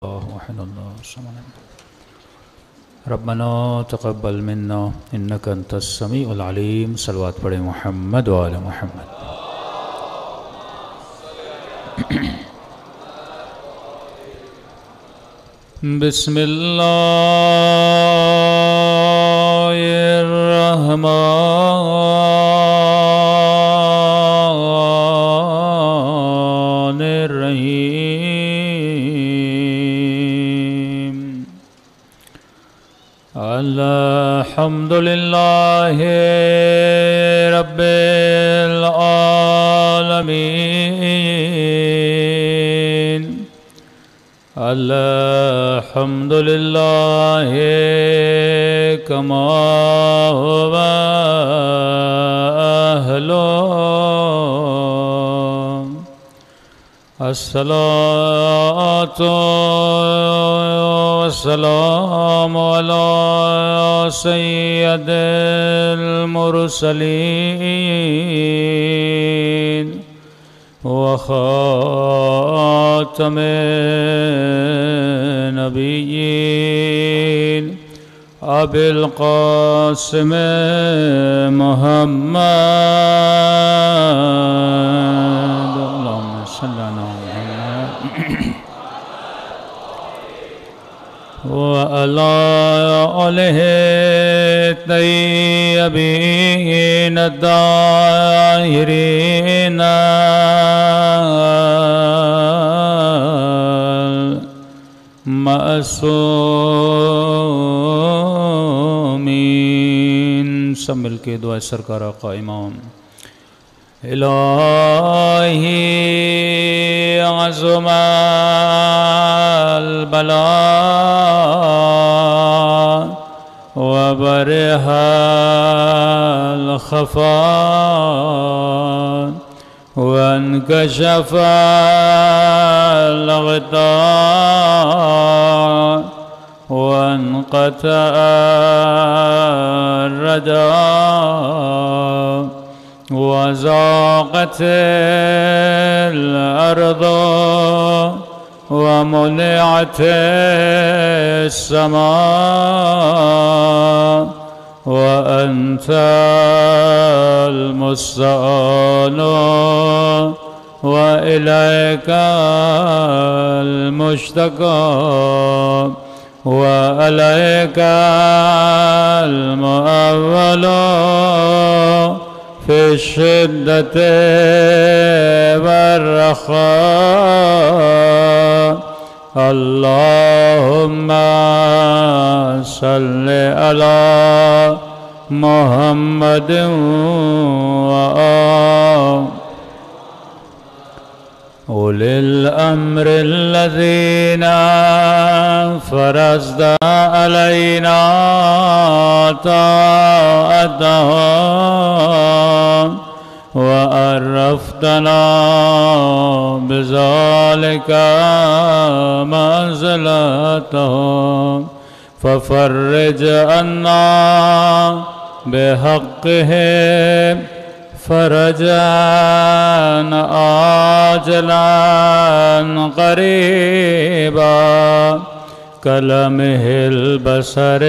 وحد الله الصمد ربنا تقبل منا انك انت السميع العليم صلوات پڑھیں محمد وآل محمد بسم الله الرحمن الرحيم الحمد لله رب العالمين الحمد لله كما هو أهله الصلاة والسلام على سيد المرسلين وخاتم النبيين أبي القاسم محمد اللهم صل على محمد وعلى آله الطيبين الطاهرين معصومین سب مل کے دعا سرکار آقا امام الہی عظم البلاء وبرح الخفاء وانكشف الغطاء وانقطع الرجاء وزاقت الأرض ومنعت السماء وأنت المستعان وإليك المشتكى وعليك المؤول في الشدة والرخاء اللهم صل على محمد وآل أولي الأمر الذين فرضت علينا طاعتهم وعرفتنا بذلك منزلتهم ففرج عنا بحقهم فرجا عاجلا قريبا كلمح البصر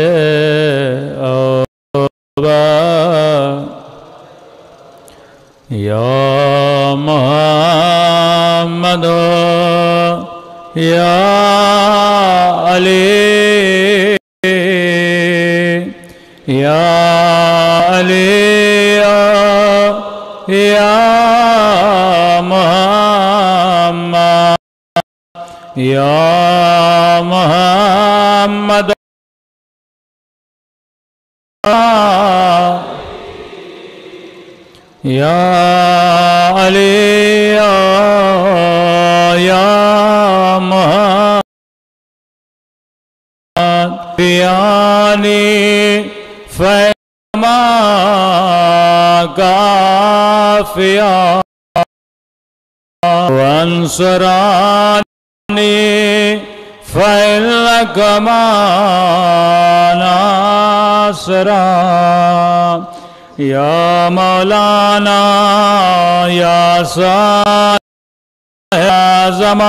يا محمد يا علي يا علي يا محمد يا محمد يا علي يا محمد بياني فما كافيا وانصراني فإنك ما ناصرا يا مولانا يا صالح يا زمان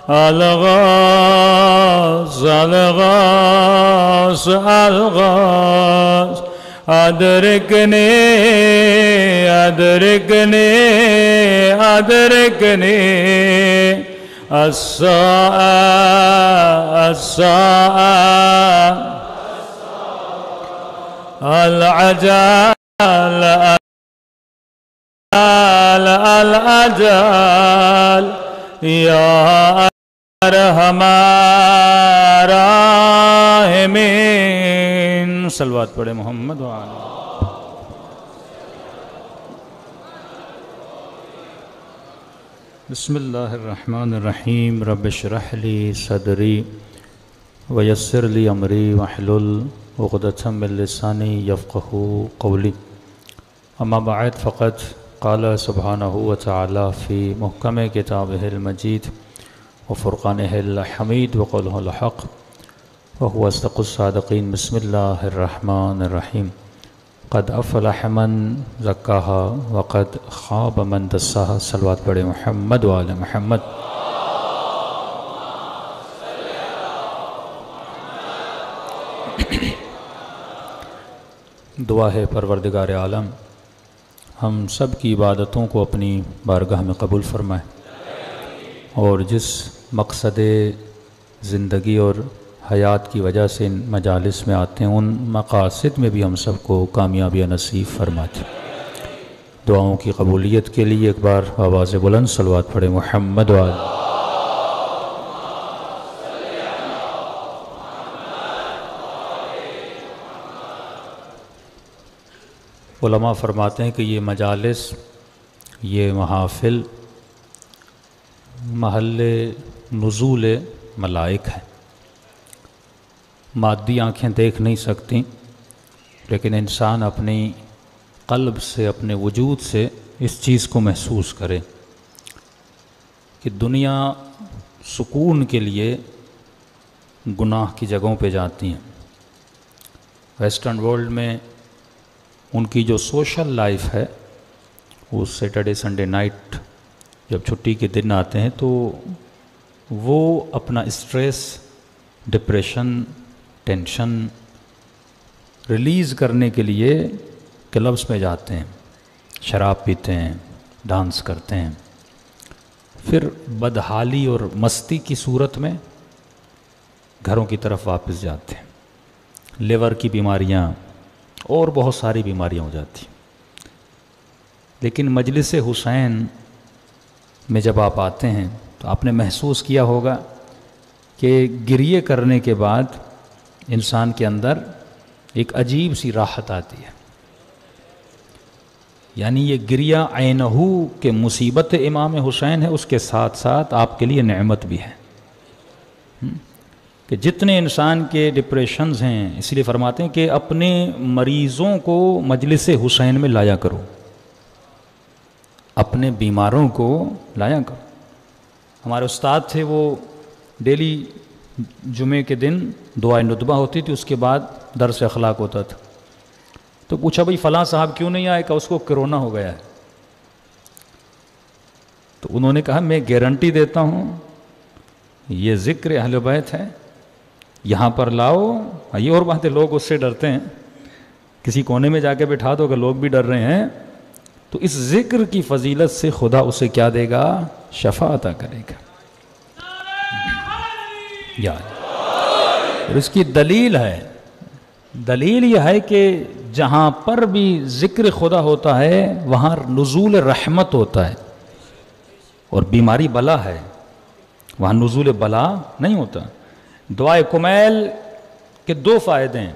الغاث الغاث الغاث أدركني أدركني أدركني الساعة الساعة العجل الأجل يا أرحم الراحمين صلوات پڑھے محمد وآلہ بسم اللہ الرحمن الرحیم رب اشرح لی صدری ویسر لی امری واحلل عقدۃ من لسانی یفقهوا قولی اما بعد فقد قال سبحانہ وتعالی فی محکم کتابہ المجید وفرقانہ الحمید وقولہ الحق وهو اصدق الصادقین بسم اللہ الرحمن الرحیم قد افلح من زکاہا وقد خاب من دساہا صلوات پڑھے محمد وآل محمد دعا ہے پروردگار عالم ہم سب کی عبادتوں کو اپنی بارگاہ میں قبول فرمائے اور جس مقصد زندگی اور حیات کی وجہ سے ان مجالس میں آتے ہیں ان مقاصد میں بھی ہم سب کو کامیابی نصیب فرماتے دعاؤں کی قبولیت کے لیے ایک بار آواز بلند صلوات پڑھے محمد وآلہ علماء فرماتے ہیں کہ یہ مجالس یہ محافل محل نزول ملائک ہے مادی آنکھیں دیکھ نہیں سکتی لیکن انسان اپنی قلب سے اپنے وجود سے اس چیز کو محسوس کرے کہ دنیا سکون کے لیے گناہ کی جگہوں پہ جاتی ہیں ویسٹرن ورلڈ میں ان کی جو سوشل لائف ہے وہ سیٹرڈے سنڈے نائٹ جب چھٹی کے دن آتے ہیں تو وہ اپنا اسٹریس ڈپریشن ٹینشن ریلیز کرنے کے لیے کلبز میں جاتے ہیں شراب پیتے ہیں ڈانس کرتے ہیں پھر بدحالی اور مستی کی صورت میں گھروں کی طرف واپس جاتے ہیں لیور کی بیماریاں اور بہت ساری بیماریاں ہو جاتی لیکن مجلس حسین میں جب آپ آتے ہیں تو آپ نے محسوس کیا ہوگا کہ گریے کرنے کے بعد انسان کے اندر ایک عجیب سی راحت آتی ہے یعنی یہ گریہ عینہ کہ مصیبت امام حسین ہے اس کے ساتھ ساتھ آپ کے لیے نعمت بھی ہے کہ جتنے انسان کے ڈپریشنز ہیں اس لیے فرماتے ہیں کہ اپنے مریضوں کو مجلس حسین میں لایا کرو اپنے بیماروں کو لایا کرو ہمارے استاد تھے وہ ڈیلی جمعے کے دن دعائے ندبہ ہوتی تھی اس کے بعد درس اخلاق ہوتا تھا تو پوچھا بھائی فلاں صاحب کیوں نہیں آئے کہ اس کو کرونا ہو گیا ہے تو انہوں نے کہا میں گارنٹی دیتا ہوں یہ ذکر اہل بیت ہے یہاں پر لاؤ یہ اور بات ہے لوگ اس سے ڈرتے ہیں کسی کونے میں جا کے بٹھا دو کہ لوگ بھی ڈر رہے ہیں تو اس ذکر کی فضیلت سے خدا اسے کیا دے گا شفا عطا کرے گا اور اس کی دلیل ہے دلیل یہ ہے کہ جہاں پر بھی ذکر خدا ہوتا ہے وہاں نزول رحمت ہوتا ہے اور بیماری بلا ہے وہاں نزول بلا نہیں ہوتا دعائے کمیل کے دو فائدے ہیں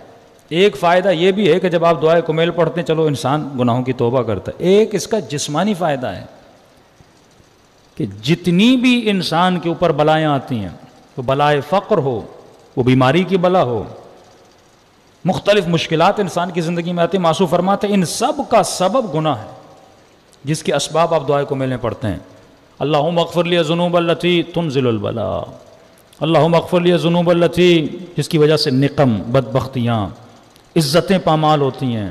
ایک فائدہ یہ بھی ہے کہ جب آپ دعائے کمیل پڑھتے ہیں چلو انسان گناہوں کی توبہ کرتا ہے ایک اس کا جسمانی فائدہ ہے کہ جتنی بھی انسان کے اوپر بلائیں آتی ہیں وہ بلائے فقر ہو وہ بیماری کی بلا ہو مختلف مشکلات انسان کی زندگی میں آتی ہیں معصوم فرماتے ہیں ان سب کا سبب گناہ ہے جس کے اسباب آپ دعائے کمیل میں پڑھتے ہیں اللہم اغفر لی ذنوب التی تنزل البلا اللہم اغفر لی ذنوب التی جس کی وجہ سے نقم بدبختیاں عزتیں پامال ہوتی ہیں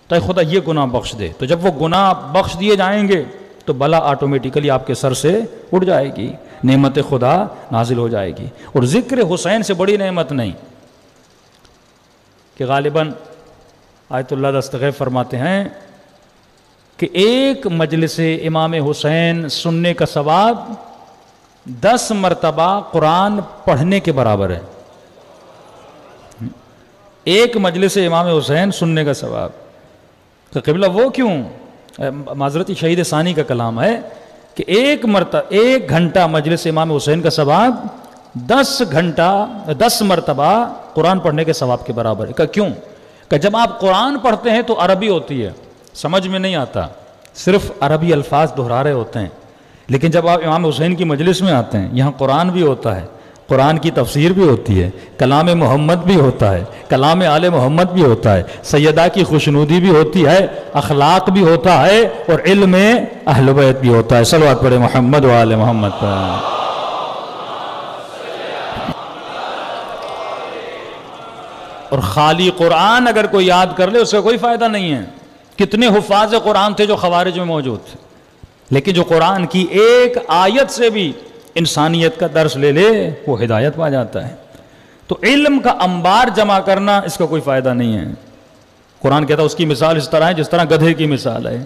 تو خدا یہ گناہ بخش دے تو جب وہ گناہ بخش دیے جائیں گے تو بلا آٹومیٹیکلی آپ کے سر سے اٹھ جائے گی نعمت خدا نازل ہو جائے گی۔ اور ذکر حسین سے بڑی نعمت نہیں کہ غالباً آیت اللہ دستغیب فرماتے ہیں کہ ایک مجلس امام حسین سننے کا ثواب 10 مرتبہ قرآن پڑھنے کے برابر ہے۔ ایک مجلس امام حسین سننے کا ثواب، تو قبلہ وہ کیوں؟ معذرتی شہید ثانی کا کلام ہے کہ ایک گھنٹہ مجلس امام حسین کا ثواب 10 مرتبہ قرآن پڑھنے کے ثواب کے برابر ہے۔ کہ کیوں؟ کہ جب آپ قرآن پڑھتے ہیں تو عربی ہوتی ہے، سمجھ میں نہیں آتا، صرف عربی الفاظ دہرا رہے ہوتے ہیں، لیکن جب آپ امام حسین کی مجلس میں آتے ہیں یہاں قرآن بھی ہوتا ہے، قرآن کی تفسیر بھی ہوتی ہے، کلام محمد بھی ہوتا ہے، کلام آل محمد بھی ہوتا ہے، سیدہ کی خوشنودی بھی ہوتی ہے، اخلاق بھی ہوتا ہے، اور علم اہل بیت بھی ہوتا ہے۔ صلوات پڑھے محمد و آل محمد پر۔ اور خالی قرآن اگر کوئی یاد کر لے اس کا کوئی فائدہ نہیں ہے۔ کتنے حفاظ قرآن تھے جو خوارج میں موجود تھے، لیکن جو قرآن کی ایک آیت سے بھی انسانیت کا درس لے لے وہ ہدایت پا جاتا ہے۔ تو علم کا انبار جمع کرنا اس کا کوئی فائدہ نہیں ہے۔ قرآن کہتا ہے اس کی مثال اس طرح ہے جس طرح گدھے کی مثال ہے،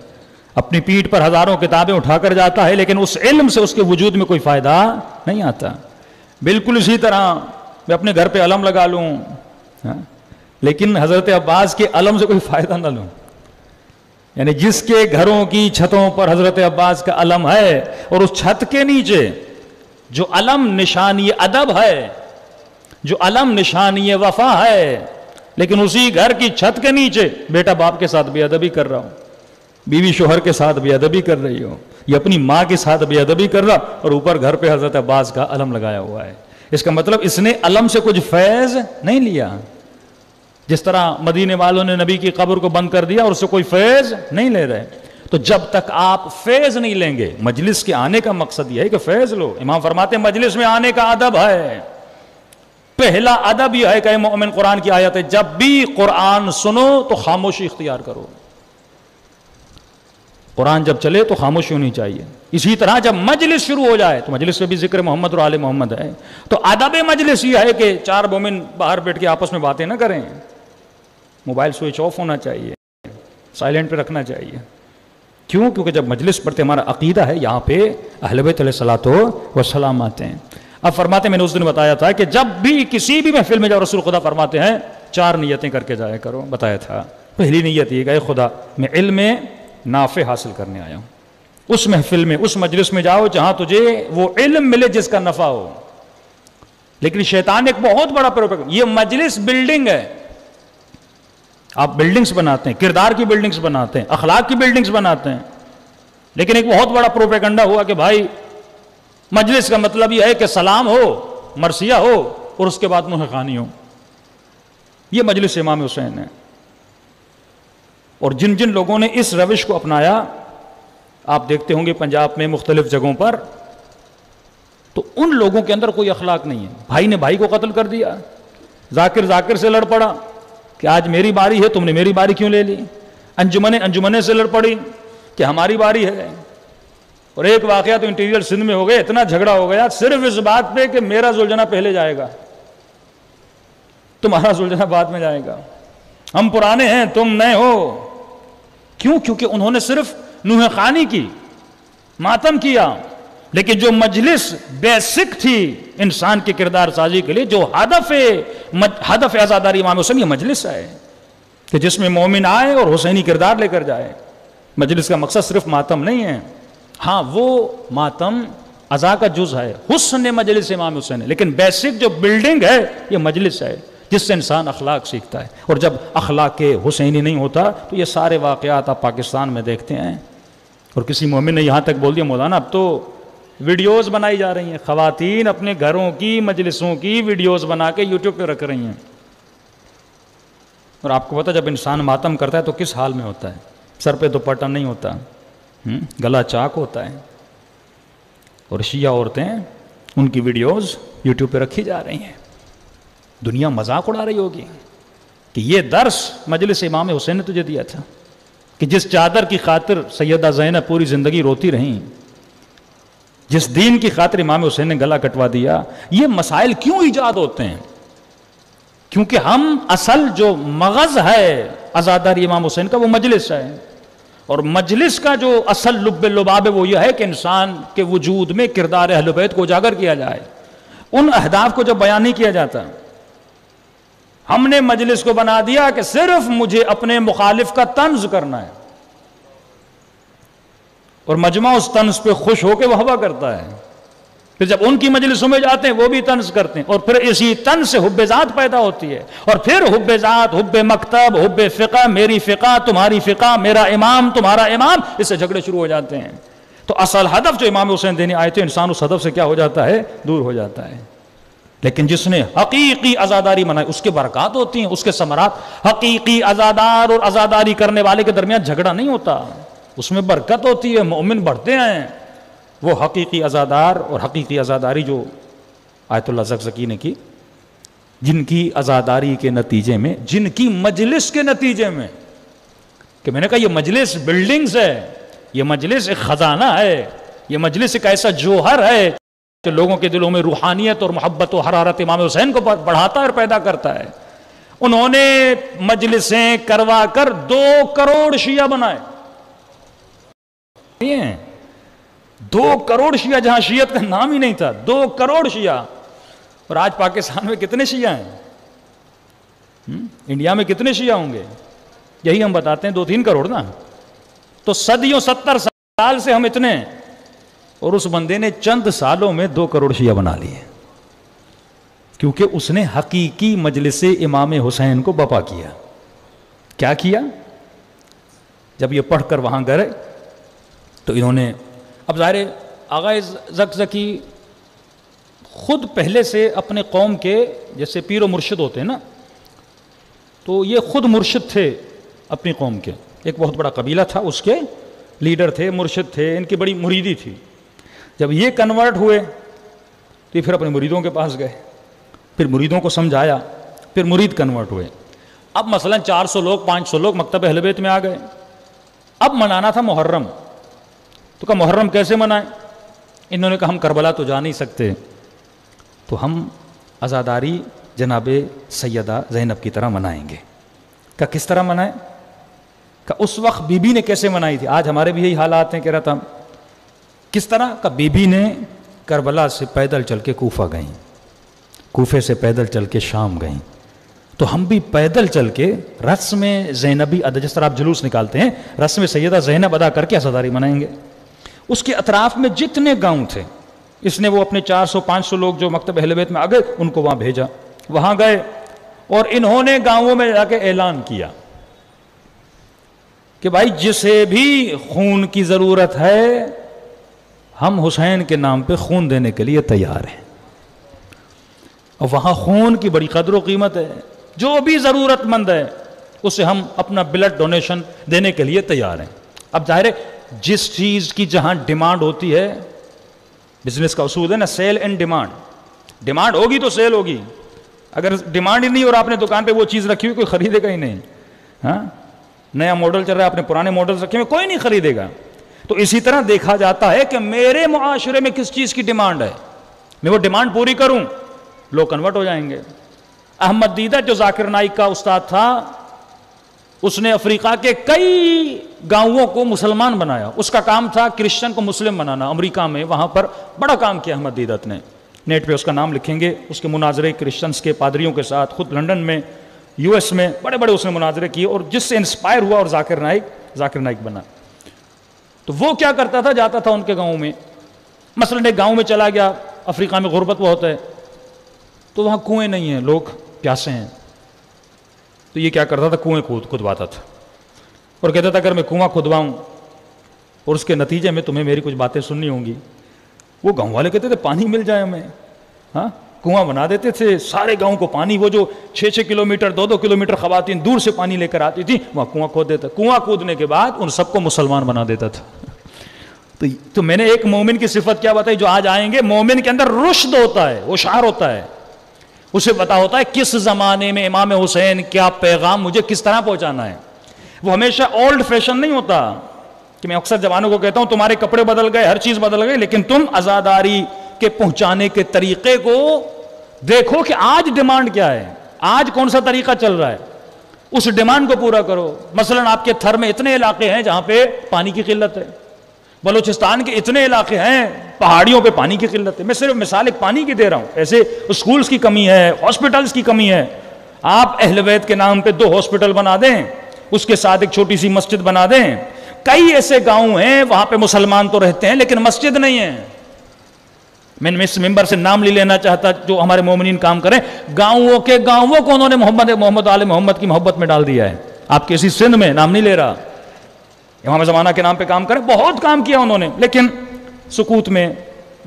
اپنی پیٹھ پر ہزاروں کتابیں اٹھا کر جاتا ہے لیکن اس علم سے اس کے وجود میں کوئی فائدہ نہیں آتا۔ بالکل اسی طرح میں اپنے گھر پہ علم لگا لوں لیکن حضرت عباس کے علم سے کوئی فائدہ نہ لوں، یعنی جس کے گھروں کی چھتوں پر حضرت عباس کا علم ہے اور اس چھت کے نیچے جو علم نشانی ادب ہے، جو علم نشانی وفا ہے، لیکن اسی گھر کی چھت کے نیچے بیٹا باپ کے ساتھ بے ادبی کر رہا ہوں، بیوی شوہر کے ساتھ بے ادبی کر رہی ہو، یا اپنی ماں کے ساتھ بے ادبی کر رہا، اور اوپر گھر پہ حضرت عباس کا علم لگایا ہوا ہے، اس کا مطلب اس نے علم سے کچھ فیض نہیں لیا۔ جس طرح مدینے والوں نے نبی کی قبر کو بند کر دیا اور اس سے کوئی فیض نہیں لے رہے، تو جب تک آپ فیض نہیں لیں گے، مجلس کے آنے کا مقصد یہ ہے کہ فیض لو۔ امام فرماتے ہیں مجلس میں آنے کا ادب ہے، پہلا ادب یہ ہے کہ اے مومن قرآن کی آیت ہے جب بھی قرآن سنو تو خاموشی اختیار کرو، قرآن جب چلے تو خاموشی ہونی چاہیے۔ اسی طرح جب مجلس شروع ہو جائے تو مجلس میں بھی ذکر محمد اور آل محمد ہے، تو ادب مجلس یہ ہے کہ 4 مومن باہر بیٹھ کے آپس میں باتیں نہ کریں، موبائل سوئچ آف ہونا چاہیے، سائلنٹ پہ رکھنا چاہیے۔ کیوں؟ کیونکہ جب مجلس پڑھتے ہمارا عقیدہ ہے یہاں پہ اہل بیت علیہ الصلوۃ والسلام آتے ہیں۔ اب فرماتے ہیں میں نے اس دن بتایا تھا کہ جب بھی کسی بھی محفل میں جاؤ رسول خدا فرماتے ہیں 4 نیتیں کر کے جایا کرو، بتایا تھا۔ پہلی نیت یہ کہ اے خدا میں علم نافع حاصل کرنے آیا ہوں، اس محفل میں اس مجلس میں جاؤ جہاں تجھے وہ علم ملے جس کا نفع ہو۔ لیکن شیطان ایک بہت بڑا پروپیگنڈا، یہ مجلس بلڈنگ ہے، آپ بلڈنگز بناتے ہیں، کردار کی بلڈنگز بناتے ہیں، اخلاق کی بلڈنگز بناتے ہیں، لیکن ایک بہت بڑا پروپیگنڈا ہوا کہ بھائی مجلس کا مطلب یہ ہے کہ سلام ہو، مرثیہ ہو، اور اس کے بعد نوحہ خوانی ہو۔ یہ مجلس امام حسین ہے، اور جن جن لوگوں نے اس روش کو اپنایا آپ دیکھتے ہوں گے پنجاب میں مختلف جگہوں پر، تو ان لوگوں کے اندر کوئی اخلاق نہیں ہے۔ بھائی نے بھائی کو قتل کر دیا، ذاکر سے لڑ پڑا کہ آج میری باری ہے، تم نے میری باری کیوں لے لی، انجمنیں سے لڑ پڑی کہ ہماری باری ہے۔ اور ایک واقعہ تو انٹیریئر سندھ میں ہو گیا، اتنا جھگڑا ہو گیا صرف اس بات پہ کہ میرا زلجھنا پہلے جائے گا، تمہارا زلجھنا بعد میں جائے گا، ہم پرانے ہیں تم نئے ہو۔ کیوں؟ کیونکہ انہوں نے صرف نوحہ خوانی کی، ماتم کیا، لیکن جو مجلس بیسک تھی انسان کے کردار سازی کے لیے، جو ہدف عزاداری امام حسین، یہ مجلس ہے کہ جس میں مومن آئے اور حسینی کردار لے کر جائے۔ مجلس کا مقصد صرف ماتم نہیں ہے، ہاں وہ ماتم عزا کا جز ہے، حسن مجلس امام حسین ہے، لیکن بیسک جو بلڈنگ ہے یہ مجلس ہے جس سے انسان اخلاق سیکھتا ہے۔ اور جب اخلاق حسینی نہیں ہوتا تو یہ سارے واقعات آپ پاکستان میں دیکھتے ہیں۔ اور کسی مومن نے یہاں تک بول دیا مولانا اب تو ویڈیوز بنائی جا رہی ہیں، خواتین اپنے گھروں کی مجلسوں کی ویڈیوز بنا کے یوٹیوب پہ رکھ رہی ہیں، اور آپ کو پتا جب انسان ماتم کرتا ہے تو کس حال میں ہوتا ہے، سر پہ دوپٹہ نہیں ہوتا، گلا چاک ہوتا ہے، اور شیعہ عورتیں ان کی ویڈیوز یوٹیوب پہ رکھی جا رہی ہیں۔ دنیا مذاق اڑا رہی ہوگی کہ یہ درس مجلس امام حسین نے تجھے دیا تھا، کہ جس چادر کی خاطر سیدہ زینب پوری زندگی روتی رہیں، جس دین کی خاطر امام حسین نے گلا کٹوا دیا. یہ مسائل کیوں ایجاد ہوتے ہیں؟ کیونکہ ہم اصل جو مغز ہے عزاداری امام حسین کا وہ مجلس ہے، اور مجلس کا جو اصل لب لباب ہے وہ یہ ہے کہ انسان کے وجود میں کردار اہل بیت کو اجاگر کیا جائے. ان اہداف کو جب بیان نہیں کیا جاتا، ہم نے مجلس کو بنا دیا کہ صرف مجھے اپنے مخالف کا طنز کرنا ہے، اور مجمع اس طنز پہ خوش ہو کے وہبہ کرتا ہے. پھر جب ان کی مجلسوں میں جاتے ہیں وہ بھی طنز کرتے ہیں، اور پھر اسی طنز سے حب ذات پیدا ہوتی ہے، اور پھر حب ذات، حب مکتب، حب فقہ، میری فقہ تمہاری فقہ، میرا امام تمہارا امام، اس سے جھگڑے شروع ہو جاتے ہیں. تو اصل ہدف جو امام حسین دینے آئے تھے، انسان اس ہدف سے کیا ہو جاتا ہے؟ دور ہو جاتا ہے. لیکن جس نے حقیقی عزاداری منائی اس کے برکات ہوتی ہیں، اس کے ثمرات. حقیقی عزادار اور عزاداری کرنے والے کے درمیان جھگڑا نہیں ہوتا، اس میں برکت ہوتی ہے، مومن بڑھتے ہیں. وہ حقیقی عزادار اور حقیقی عزاداری جو آیت اللہ زکزکی نے کی، جن کی عزاداری کے نتیجے میں، جن کی مجلس کے نتیجے میں، کہ میں نے کہا یہ مجلس بلڈنگز ہے، یہ مجلس ایک خزانہ ہے، یہ مجلس ایک ایسا جوہر ہے کہ لوگوں کے دلوں میں روحانیت اور محبت و حرارت امام حسین کو بڑھاتا اور پیدا کرتا ہے. انہوں نے مجلسیں کروا کر 2 کروڑ شیعہ بنائے. 2 کروڑ شیعہ، جہاں شیعت کا نام ہی نہیں تھا، 2 کروڑ شیعہ. اور آج پاکستان میں کتنے شیعہ ہیں؟ انڈیا میں کتنے شیعہ ہوں گے؟ یہی ہم بتاتے ہیں 2-3 کروڑ نا. تو صدیوں 70 سال سے ہم اتنے ہیں، اور اس بندے نے چند سالوں میں 2 کروڑ شیعہ بنا لیے، کیونکہ اس نے حقیقی مجلس امام حسین کو بپا کیا. کیا کیا؟ جب یہ پڑھ کر وہاں گئے تو انہوں نے، اب ظاہر آغا زکزکی خود پہلے سے اپنے قوم کے جیسے پیر و مرشد ہوتے ہیں نا، تو یہ خود مرشد تھے اپنی قوم کے. ایک بہت بڑا قبیلہ تھا، اس کے لیڈر تھے، مرشد تھے، ان کی بڑی مریدی تھی. جب یہ کنورٹ ہوئے تو پھر اپنے مریدوں کے پاس گئے، پھر مریدوں کو سمجھایا، پھر مرید کنورٹ ہوئے. اب مثلا 400 لوگ 500 لوگ مکتب اہل بیت میں آ گئے. اب منانا تھا محرم، تو کہا محرم کیسے منائیں؟ انہوں نے کہا ہم کربلا تو جا نہیں سکتے، تو ہم عزاداری جناب سیدہ زینب کی طرح منائیں گے. کہا کس طرح منائیں؟ کہا اس وقت بی بی نے کیسے منائی تھی، آج ہمارے بھی یہی حالات ہیں. کہہ رہا تھا کس طرح؟ کہا بی بی نے کربلا سے پیدل چل کے کوفہ گئیں، کوفے سے پیدل چل کے شام گئیں، تو ہم بھی پیدل چل کے رسم زینبی ادا، جس طرح آپ جلوس نکالتے ہیں، رسم سیدہ زینب ادا کر کے عزاداری منائیں گے. اس کے اطراف میں جتنے گاؤں تھے، اس نے وہ اپنے 400-500 لوگ جو مکتب اہل بیت میں آ گئے ان کو وہاں بھیجا. وہاں گئے اور انہوں نے گاؤں میں جا کے اعلان کیا کہ بھائی جسے بھی خون کی ضرورت ہے ہم حسین کے نام پہ خون دینے کے لیے تیار ہیں. اور وہاں خون کی بڑی قدر و قیمت ہے، جو بھی ضرورت مند ہے اسے ہم اپنا بلڈ ڈونیشن دینے کے لیے تیار ہیں. اب ظاہر ہے جس چیز کی جہاں ڈیمانڈ ہوتی ہے، بزنس کا اصول ہے نا، سیل اینڈ ڈیمانڈ. ڈیمانڈ ہوگی تو سیل ہوگی. اگر ڈیمانڈ ہی نہیں اور آپ نے دکان پہ وہ چیز رکھی ہوئی، کوئی خریدے گا ہی نہیں. ہاں، نیا ماڈل چل رہا ہے، آپ نے پرانے ماڈل رکھے ہوئے، کوئی نہیں خریدے گا. تو اسی طرح دیکھا جاتا ہے کہ میرے معاشرے میں کس چیز کی ڈیمانڈ ہے، میں وہ ڈیمانڈ پوری کروں، لوگ کنورٹ ہو جائیں گے. احمد دیدہ جو ذاکر نائک کا استاد تھا، اس نے افریقہ کے کئی گاؤں کو مسلمان بنایا. اس کا کام تھا کرسچن کو مسلم بنانا. امریکہ میں وہاں پر بڑا کام کیا احمد دیدت نے. نیٹ پہ اس کا نام لکھیں گے، اس کے مناظرے کرسچنس کے پادریوں کے ساتھ، خود لنڈن میں، یو ایس میں بڑے بڑے اس نے مناظرے کیے، اور جس سے انسپائر ہوا اور ذاکر نائک بنا. تو وہ کیا کرتا تھا، جاتا تھا ان کے گاؤں میں، مثلا ایک گاؤں میں چلا گیا، افریقہ میں غربت بہت ہے، تو وہاں کنویں نہیں ہیں، لوگ پیاسے ہیں. تو یہ کیا کرتا تھا، کنویں کھدواتا تھا اور کہتا تھا اگر میں کنواں کھدواؤں اور اس کے نتیجے میں تمہیں میری کچھ باتیں سننی ہوں گی. وہ گاؤں والے کہتے تھے پانی مل جائے ہمیں. ہاں، کنواں بنا دیتے تھے، سارے گاؤں کو پانی، وہ جو 6-6 کلومیٹر 2-2 کلومیٹر خواتین دور سے پانی لے کر آتی تھی، وہاں کنواں کھود دیتا. کنواں کودنے کے بعد ان سب کو مسلمان بنا دیتا تھا. تو میں نے ایک مومن کی صفت کیا بتائی جو آج آئیں گے. مومن کے اندر رشد ہوتا ہے، ہوشیار ہوتا ہے، اسے پتا ہوتا ہے کس زمانے میں امام حسین کیا پیغام مجھے کس طرح پہنچانا ہے. وہ ہمیشہ اولڈ فیشن نہیں ہوتا. کہ میں اکثر جوانوں کو کہتا ہوں تمہارے کپڑے بدل گئے، ہر چیز بدل گئی، لیکن تم عزاداری کے پہنچانے کے طریقے کو دیکھو کہ آج ڈیمانڈ کیا ہے، آج کون سا طریقہ چل رہا ہے، اس ڈیمانڈ کو پورا کرو. مثلا آپ کے تھر میں اتنے علاقے ہیں جہاں پہ پانی کی قلت ہے، بلوچستان کے اتنے علاقے ہیں پہاڑیوں پہ پانی کی قلت ہے. میں صرف مثال ایک پانی کی دے رہا ہوں، ایسے اسکولز کی کمی ہے، ہاسپٹلز کی کمی ہے. آپ اہل بیت کے نام پہ 2 ہاسپٹل بنا دیں، اس کے ساتھ ایک چھوٹی سی مسجد بنا دیں. کئی ایسے گاؤں ہیں وہاں پہ مسلمان تو رہتے ہیں لیکن مسجد نہیں ہے. میں اس ممبر سے نام لے لینا چاہتا جو ہمارے مومنین کام کریں، گاؤں کو انہوں نے محمد آل محمد کی محبت میں ڈال دیا ہے. آپ کسی سندھ میں نام نہیں لے رہا، امام زمانہ کے نام پہ کام کریں، بہت کام کیا انہوں نے، لیکن سکوت میں.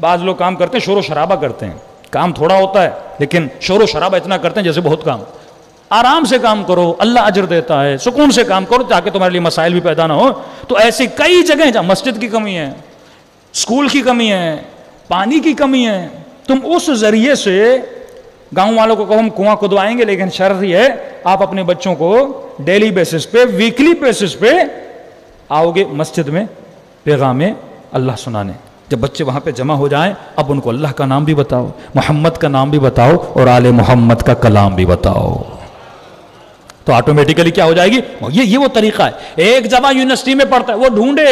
بعض لوگ کام کرتے ہیں شور و شرابہ کرتے ہیں، کام تھوڑا ہوتا ہے لیکن شور و شرابہ اتنا کرتے ہیں جیسے بہت کام. آرام سے کام کرو، اللہ اجر دیتا ہے. سکون سے کام کرو تاکہ تمہارے لیے مسائل بھی پیدا نہ ہو. تو ایسی کئی جگہیں جہاں مسجد کی کمی ہے، اسکول کی کمی ہے، پانی کی کمی ہے، تم اس ذریعے سے گاؤں والوں کو کہو ہم کنواں کھدوائیں گے، لیکن شرط یہ ہے آپ اپنے بچوں کو ڈیلی بیسس پہ، ویکلی بیسس پہ آؤ گے مسجد میں پیغام اللہ سنانے. جب بچے وہاں پہ جمع ہو جائیں اب ان کو اللہ کا نام بھی بتاؤ، محمد کا نام بھی بتاؤ اور آل محمد کا کلام بھی بتاؤ، تو آٹومیٹیکلی کیا ہو جائے گی. یہ وہ طریقہ ہے. ایک جمع یونیورسٹی میں پڑھتا ہے، وہ ڈھونڈے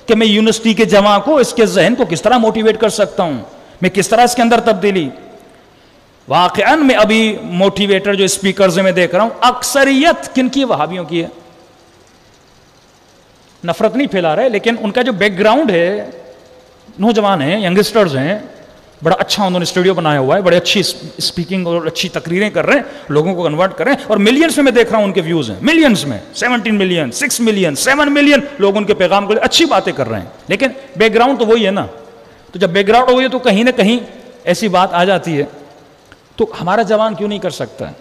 کہ میں یونیورسٹی کے جمع کو، اس کے ذہن کو کس طرح موٹیویٹ کر سکتا ہوں، میں کس طرح اس کے اندر تبدیلی. واقعاً میں ابھی موٹیویٹر جو اسپیکرز میں دیکھ رہا ہوں اکثریت کن کی؟ وہابیوں کی ہے. نفرت نہیں پھیلا رہے لیکن ان کا جو بیک گراؤنڈ ہے، نوجوان ہیں، ینگسٹرز ہیں، بڑا اچھا انہوں نے اسٹوڈیو بنایا ہوا ہے، بڑے اچھی اسپیکنگ اور اچھی تقریریں کر رہے ہیں، لوگوں کو کنورٹ کر رہے ہیں، اور ملینز میں دیکھ رہا ہوں ان کے ویوز ہیں، ملینز میں 17 ملین 6 ملین 7 ملین لوگ ان کے پیغام کو اچھی باتیں کر رہے ہیں، لیکن بیک گراؤنڈ تو وہی ہے نا. تو جب بیک گراؤنڈ وہی ہے تو کہیں نہ کہیں ایسی بات آ جاتی ہے. تو ہمارا جوان کیوں نہیں کر سکتا ہے؟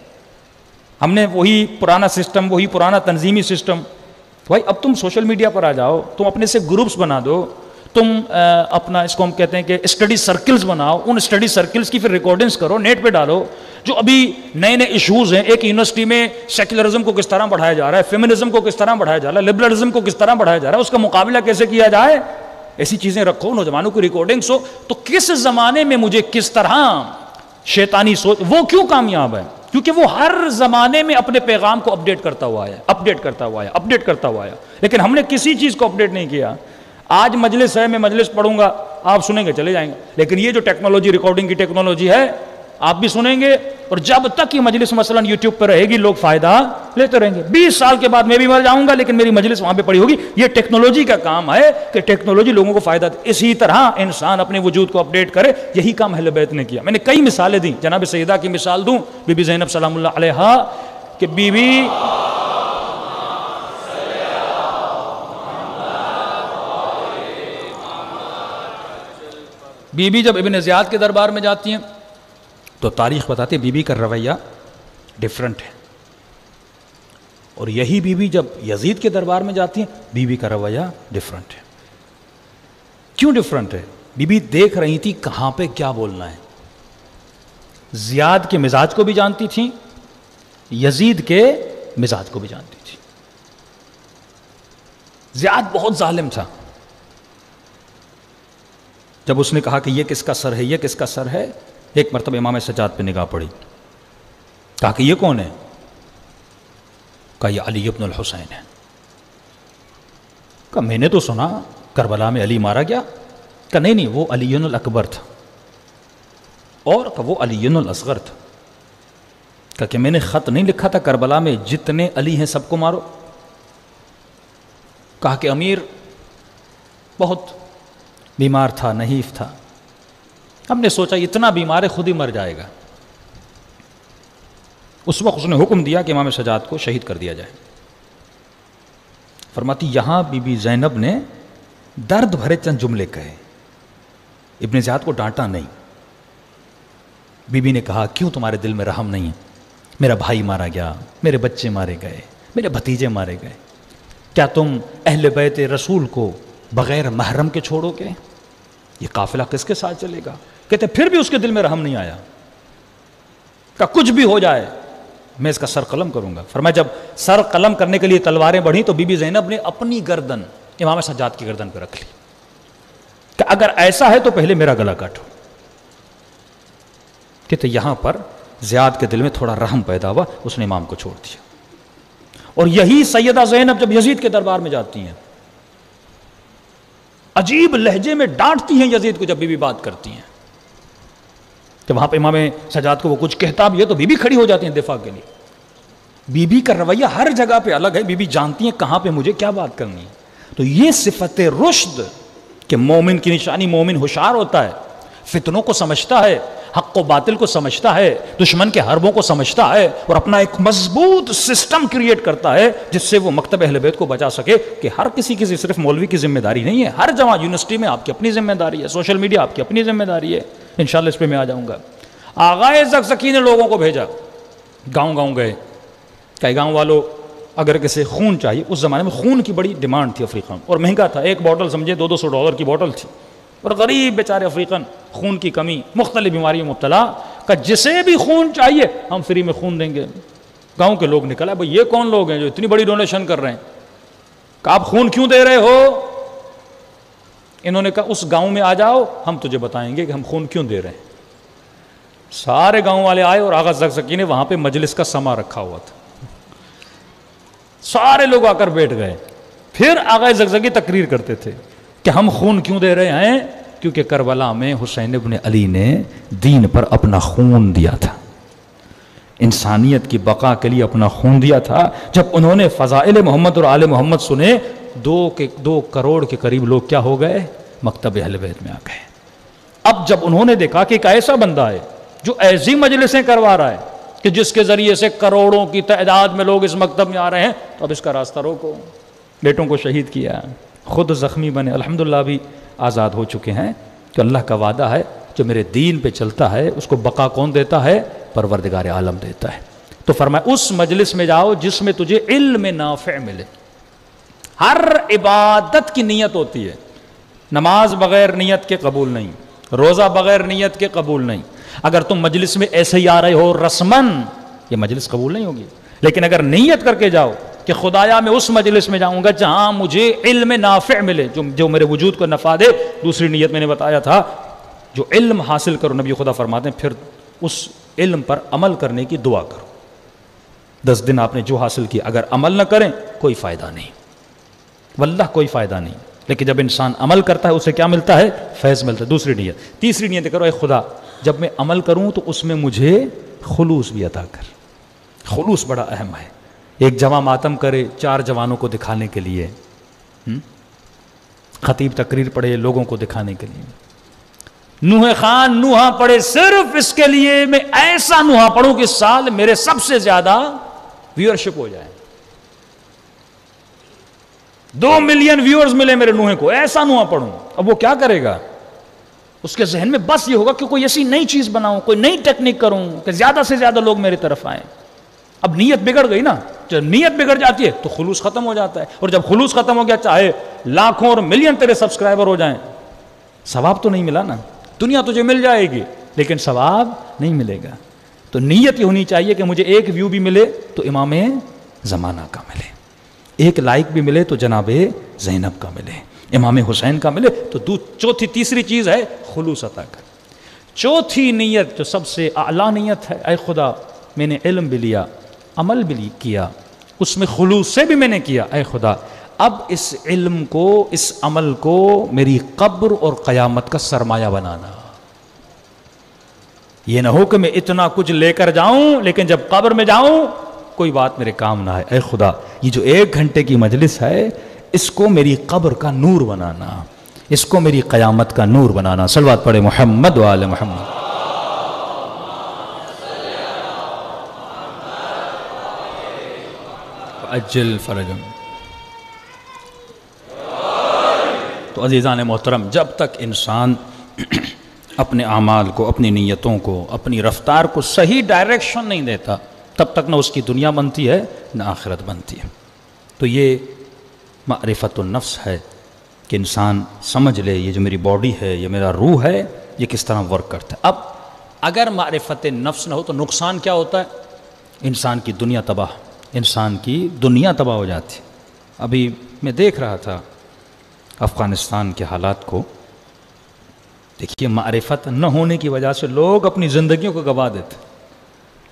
ہم نے وہی پرانا سسٹم، وہی پرانا تنظیمی سسٹم. بھائی اب تم سوشل میڈیا پر آ جاؤ، تم اپنے سے گروپس بنا دو، تم اپنا اس کو ہم کہتے ہیں کہ اسٹڈی سرکلز بناؤ، ان اسٹڈی سرکلز کی پھر ریکارڈنگز کرو، نیٹ پہ ڈالو. جو ابھی نئے نئے ایشوز ہیں، ایک یونیورسٹی میں سیکولرزم کو کس طرح بڑھایا جا رہا ہے، فیمنزم کو کس طرح بڑھایا جا رہا ہے، لبرلزم کو کس طرح بڑھایا جا رہا ہے، اس کا مقابلہ کیسے کیا جائے، ایسی چیزیں رکھو، نوجوانوں کی ریکارڈنگز ہو. تو کس زمانے میں مجھے کس طرح شیطانی سوچ، وہ کیوں کامیاب ہے؟ کیونکہ وہ ہر زمانے میں اپنے پیغام کو اپڈیٹ کرتا ہوا ہے. لیکن ہم نے کسی چیز کو اپڈیٹ نہیں کیا. آج مجلس ہے، میں مجلس پڑھوں گا، آپ سنیں گے چلے جائیں گے، لیکن یہ جو ٹیکنالوجی، ریکارڈنگ کی ٹیکنالوجی ہے، آپ بھی سنیں گے، اور جب تک یہ مجلس مثلا یوٹیوب پہ رہے گی لوگ فائدہ لیتے رہیں گے. 20 سال کے بعد میں بھی مر جاؤں گا لیکن میری مجلس وہاں پہ پڑی ہوگی. یہ ٹیکنالوجی کا کام ہے کہ ٹیکنالوجی لوگوں کو فائدہ دے. اسی طرح انسان اپنے وجود کو اپڈیٹ کرے. یہی کام اہل بیت نے کیا. میں نے کئی مثالیں دیں. جناب سیدہ کی مثال دوں، بی بی زینب سلام اللہ علیہا، کہ بی بی جب ابن زیاد کے دربار میں جاتی ہیں تو تاریخ بتاتی ہے بی بی کا رویہ ڈیفرنٹ ہے، اور یہی بی بی جب یزید کے دربار میں جاتی ہیں بی بی کا رویہ ڈیفرنٹ ہے. کیوں ڈیفرنٹ ہے؟ بی بی دیکھ رہی تھی کہاں پہ کیا بولنا ہے. زیاد کے مزاج کو بھی جانتی تھیں، یزید کے مزاج کو بھی جانتی تھی. زیاد بہت ظالم تھا. جب اس نے کہا کہ یہ کس کا سر ہے، یہ کس کا سر ہے، ایک مرتبہ امام سجاد پہ نگاہ پڑی، کہا کہ یہ کون ہے؟ کہا یہ علی ابن الحسین ہے. کہا میں نے تو سنا کربلا میں علی مارا گیا. کہا نہیں وہ علی الاکبر تھا، اور کہا وہ علی الاصغر تھا. کہا کہ میں نے خط نہیں لکھا تھا کربلا میں جتنے علی ہیں سب کو مارو. کہا کہ امیر بہت بیمار تھا، نحیف تھا، ہم نے سوچا اتنا بیمار ہے خود ہی مر جائے گا. اس وقت اس نے حکم دیا کہ امام سجاد کو شہید کر دیا جائے. فرماتی یہاں بی بی زینب نے درد بھرے چند جملے کہے، ابن زیاد کو ڈانٹا نہیں. بی بی نے کہا کیوں تمہارے دل میں رحم نہیں ہے؟ میرا بھائی مارا گیا، میرے بچے مارے گئے، میرے بھتیجے مارے گئے، کیا تم اہل بیت رسول کو بغیر محرم کے چھوڑو گے؟ یہ قافلہ کس کے ساتھ چلے گا؟ کہتے پھر بھی اس کے دل میں رحم نہیں آیا. کہ کچھ بھی ہو جائے میں اس کا سر قلم کروں گا. فرمایا جب سر قلم کرنے کے لیے تلواریں بڑھی تو بی بی زینب نے اپنی گردن امام سجاد کی گردن پہ رکھ لی کہ اگر ایسا ہے تو پہلے میرا گلا کاٹو. کہتے یہاں پر زیاد کے دل میں تھوڑا رحم پیدا ہوا, اس نے امام کو چھوڑ دیا. اور یہی سیدہ زینب جب یزید کے دربار میں جاتی ہیں, عجیب لہجے میں ڈانٹتی ہیں یزید کو جب بی بی بات کرتی ہیں, کہ وہاں پہ امام سجاد کو وہ کچھ کہتا بھی ہے تو بی بی کھڑی ہو جاتی ہیں دفاع کے لیے. بی بی کا رویہ ہر جگہ پہ الگ ہے, بی بی جانتی ہیں کہاں پہ مجھے کیا بات کرنی ہے. تو یہ صفت رشد کہ مومن کی نشانی, مومن ہوشیار ہوتا ہے, فتنوں کو سمجھتا ہے, حق و باطل کو سمجھتا ہے, دشمن کے حربوں کو سمجھتا ہے, اور اپنا ایک مضبوط سسٹم کریٹ کرتا ہے جس سے وہ مکتب اہل بیت کو بچا سکے. کہ ہر کسی کی صرف مولوی کی ذمہ داری نہیں ہے, ہر جماعت یونیورسٹی میں آپ کی اپنی ذمہ داری ہے, سوشل میڈیا آپ کی اپنی ذمہ داری ہے. انشاءاللہ اس پہ میں آ جاؤں گا. آغائے زکزکی نے لوگوں کو بھیجا, گاؤں گاؤں گئے, کئی گاؤں والوں اگر کسی خون چاہیے, اس زمانے میں خون کی بڑی ڈیمانڈ تھی افریقہ میں, اور مہنگا تھا, ایک بوٹل سمجھے $200 کی بوٹل تھی, اور غریب بیچارے افریقن, خون کی کمی, مختلف بیماریوں مبتلا, کہ جسے بھی خون چاہیے ہم فری میں خون دیں گے. گاؤں کے لوگ نکلا, بھئی یہ کون لوگ ہیں جو اتنی بڑی ڈونیشن کر رہے ہیں, کہ آپ خون کیوں دے رہے ہو؟ انہوں نے کہا اس گاؤں میں آ جاؤ, ہم تجھے بتائیں گے کہ ہم خون کیوں دے رہے ہیں. سارے گاؤں والے آئے, اور آغا زکزکی نے وہاں پہ مجلس کا سما رکھا ہوا تھا, سارے لوگ آ کر بیٹھ گئے. پھر آغا زکزکی تقریر کرتے تھے کہ ہم خون کیوں دے رہے ہیں, کیونکہ کربلا میں حسین ابن علی نے دین پر اپنا خون دیا تھا, انسانیت کی بقا کے لیے اپنا خون دیا تھا. جب انہوں نے فضائل محمد اور آل محمد سنے, 2 کروڑ کے قریب لوگ کیا ہو گئے, مکتب اہل بیت میں آ گئے. اب جب انہوں نے دیکھا کہ ایک ایسا بندہ ہے جو ایسی مجلسیں کروا رہا ہے کہ جس کے ذریعے سے کروڑوں کی تعداد میں لوگ اس مکتب میں آ رہے ہیں, تو اب اس کا راستہ روکو. بیٹوں کو شہید کیا, خود زخمی بنے, الحمدللہ بھی آزاد ہو چکے ہیں. کہ اللہ کا وعدہ ہے جو میرے دین پہ چلتا ہے اس کو بقا کون دیتا ہے, پروردگار عالم دیتا ہے. تو فرمایا اس مجلس میں جاؤ جس میں تجھے علم نافع ملے. ہر عبادت کی نیت ہوتی ہے, نماز بغیر نیت کے قبول نہیں, روزہ بغیر نیت کے قبول نہیں. اگر تم مجلس میں ایسے ہی آ رہے ہو رسمن, یہ مجلس قبول نہیں ہوگی. لیکن اگر نیت کر کے جاؤ کہ خدایا میں اس مجلس میں جاؤں گا جہاں مجھے علم نافع ملے, جو میرے وجود کو نفع دے. دوسری نیت میں نے بتایا تھا, جو علم حاصل کرو, نبی خدا فرماتے ہیں پھر اس علم پر عمل کرنے کی دعا کرو. 10 دن آپ نے جو حاصل کیا, اگر عمل نہ کریں کوئی فائدہ نہیں, واللہ کوئی فائدہ نہیں. لیکن جب انسان عمل کرتا ہے اسے کیا ملتا ہے, فیض ملتا ہے. دوسری نیت. تیسری نیت کرو, اے خدا جب میں عمل کروں تو اس میں مجھے خلوص بھی عطا کر. خلوص بڑا اہم ہے. ایک جوان ماتم کرے 4 جوانوں کو دکھانے کے لیے, خطیب تقریر پڑھے لوگوں کو دکھانے کے لیے, نوح خان نوحہ پڑھے صرف اس کے لیے میں ایسا نوحہ پڑھوں کہ سال میرے سب سے زیادہ ویورشپ ہو جائے, 2 ملین ویورز ملے میرے نوحے کو, ایسا نوحہ پڑھوں. اب وہ کیا کرے گا, اس کے ذہن میں بس یہ ہوگا کہ کوئی ایسی نئی چیز بناؤں, کوئی نئی ٹیکنیک کروں کہ زیادہ سے زیادہ لوگ میری طرف آئیں. اب نیت بگڑ گئی نا, جب نیت بگڑ جاتی ہے تو خلوص ختم ہو جاتا ہے. اور جب خلوص ختم ہو گیا, چاہے لاکھوں اور ملین تیرے سبسکرائبر ہو جائیں, ثواب تو نہیں ملا نا. دنیا تجھے مل جائے گی لیکن ثواب نہیں ملے گا. تو نیت یہ ہونی چاہیے کہ مجھے 1 ویو بھی ملے تو امام زمانہ کا ملے, 1 لائک بھی ملے تو جناب زینب کا ملے, امام حسین کا ملے. تو چوتھی تیسری چیز ہے خلوص عطا کر. چوتھی نیت جو سب سے اعلیٰ نیت ہے, اے خدا میں نے علم بھی لیا, عمل بھی کیا, اس میں خلوص سے بھی میں نے کیا, اے خدا اب اس علم کو, اس عمل کو میری قبر اور قیامت کا سرمایہ بنانا. یہ نہ ہو کہ میں اتنا کچھ لے کر جاؤں لیکن جب قبر میں جاؤں کوئی بات میرے کام نہ آئے. اے خدا یہ جو 1 گھنٹے کی مجلس ہے اس کو میری قبر کا نور بنانا, اس کو میری قیامت کا نور بنانا. صلوات پڑھے محمد و آل محمد. اجل فرجم. تو عزیزان محترم, جب تک انسان اپنے اعمال کو, اپنی نیتوں کو, اپنی رفتار کو صحیح ڈائریکشن نہیں دیتا تب تک نہ اس کی دنیا بنتی ہے نہ آخرت بنتی ہے. تو یہ معرفت النفس ہے کہ انسان سمجھ لے یہ جو میری باڈی ہے, یہ میرا روح ہے, یہ کس طرح ورک کرتا ہے. اب اگر معرفت نفس نہ ہو تو نقصان کیا ہوتا ہے, انسان کی دنیا تباہ, انسان کی دنیا تباہ ہو جاتی. ابھی میں دیکھ رہا تھا افغانستان کے حالات کو دیکھیے، معرفت نہ ہونے کی وجہ سے لوگ اپنی زندگیوں کو گوا دیتے،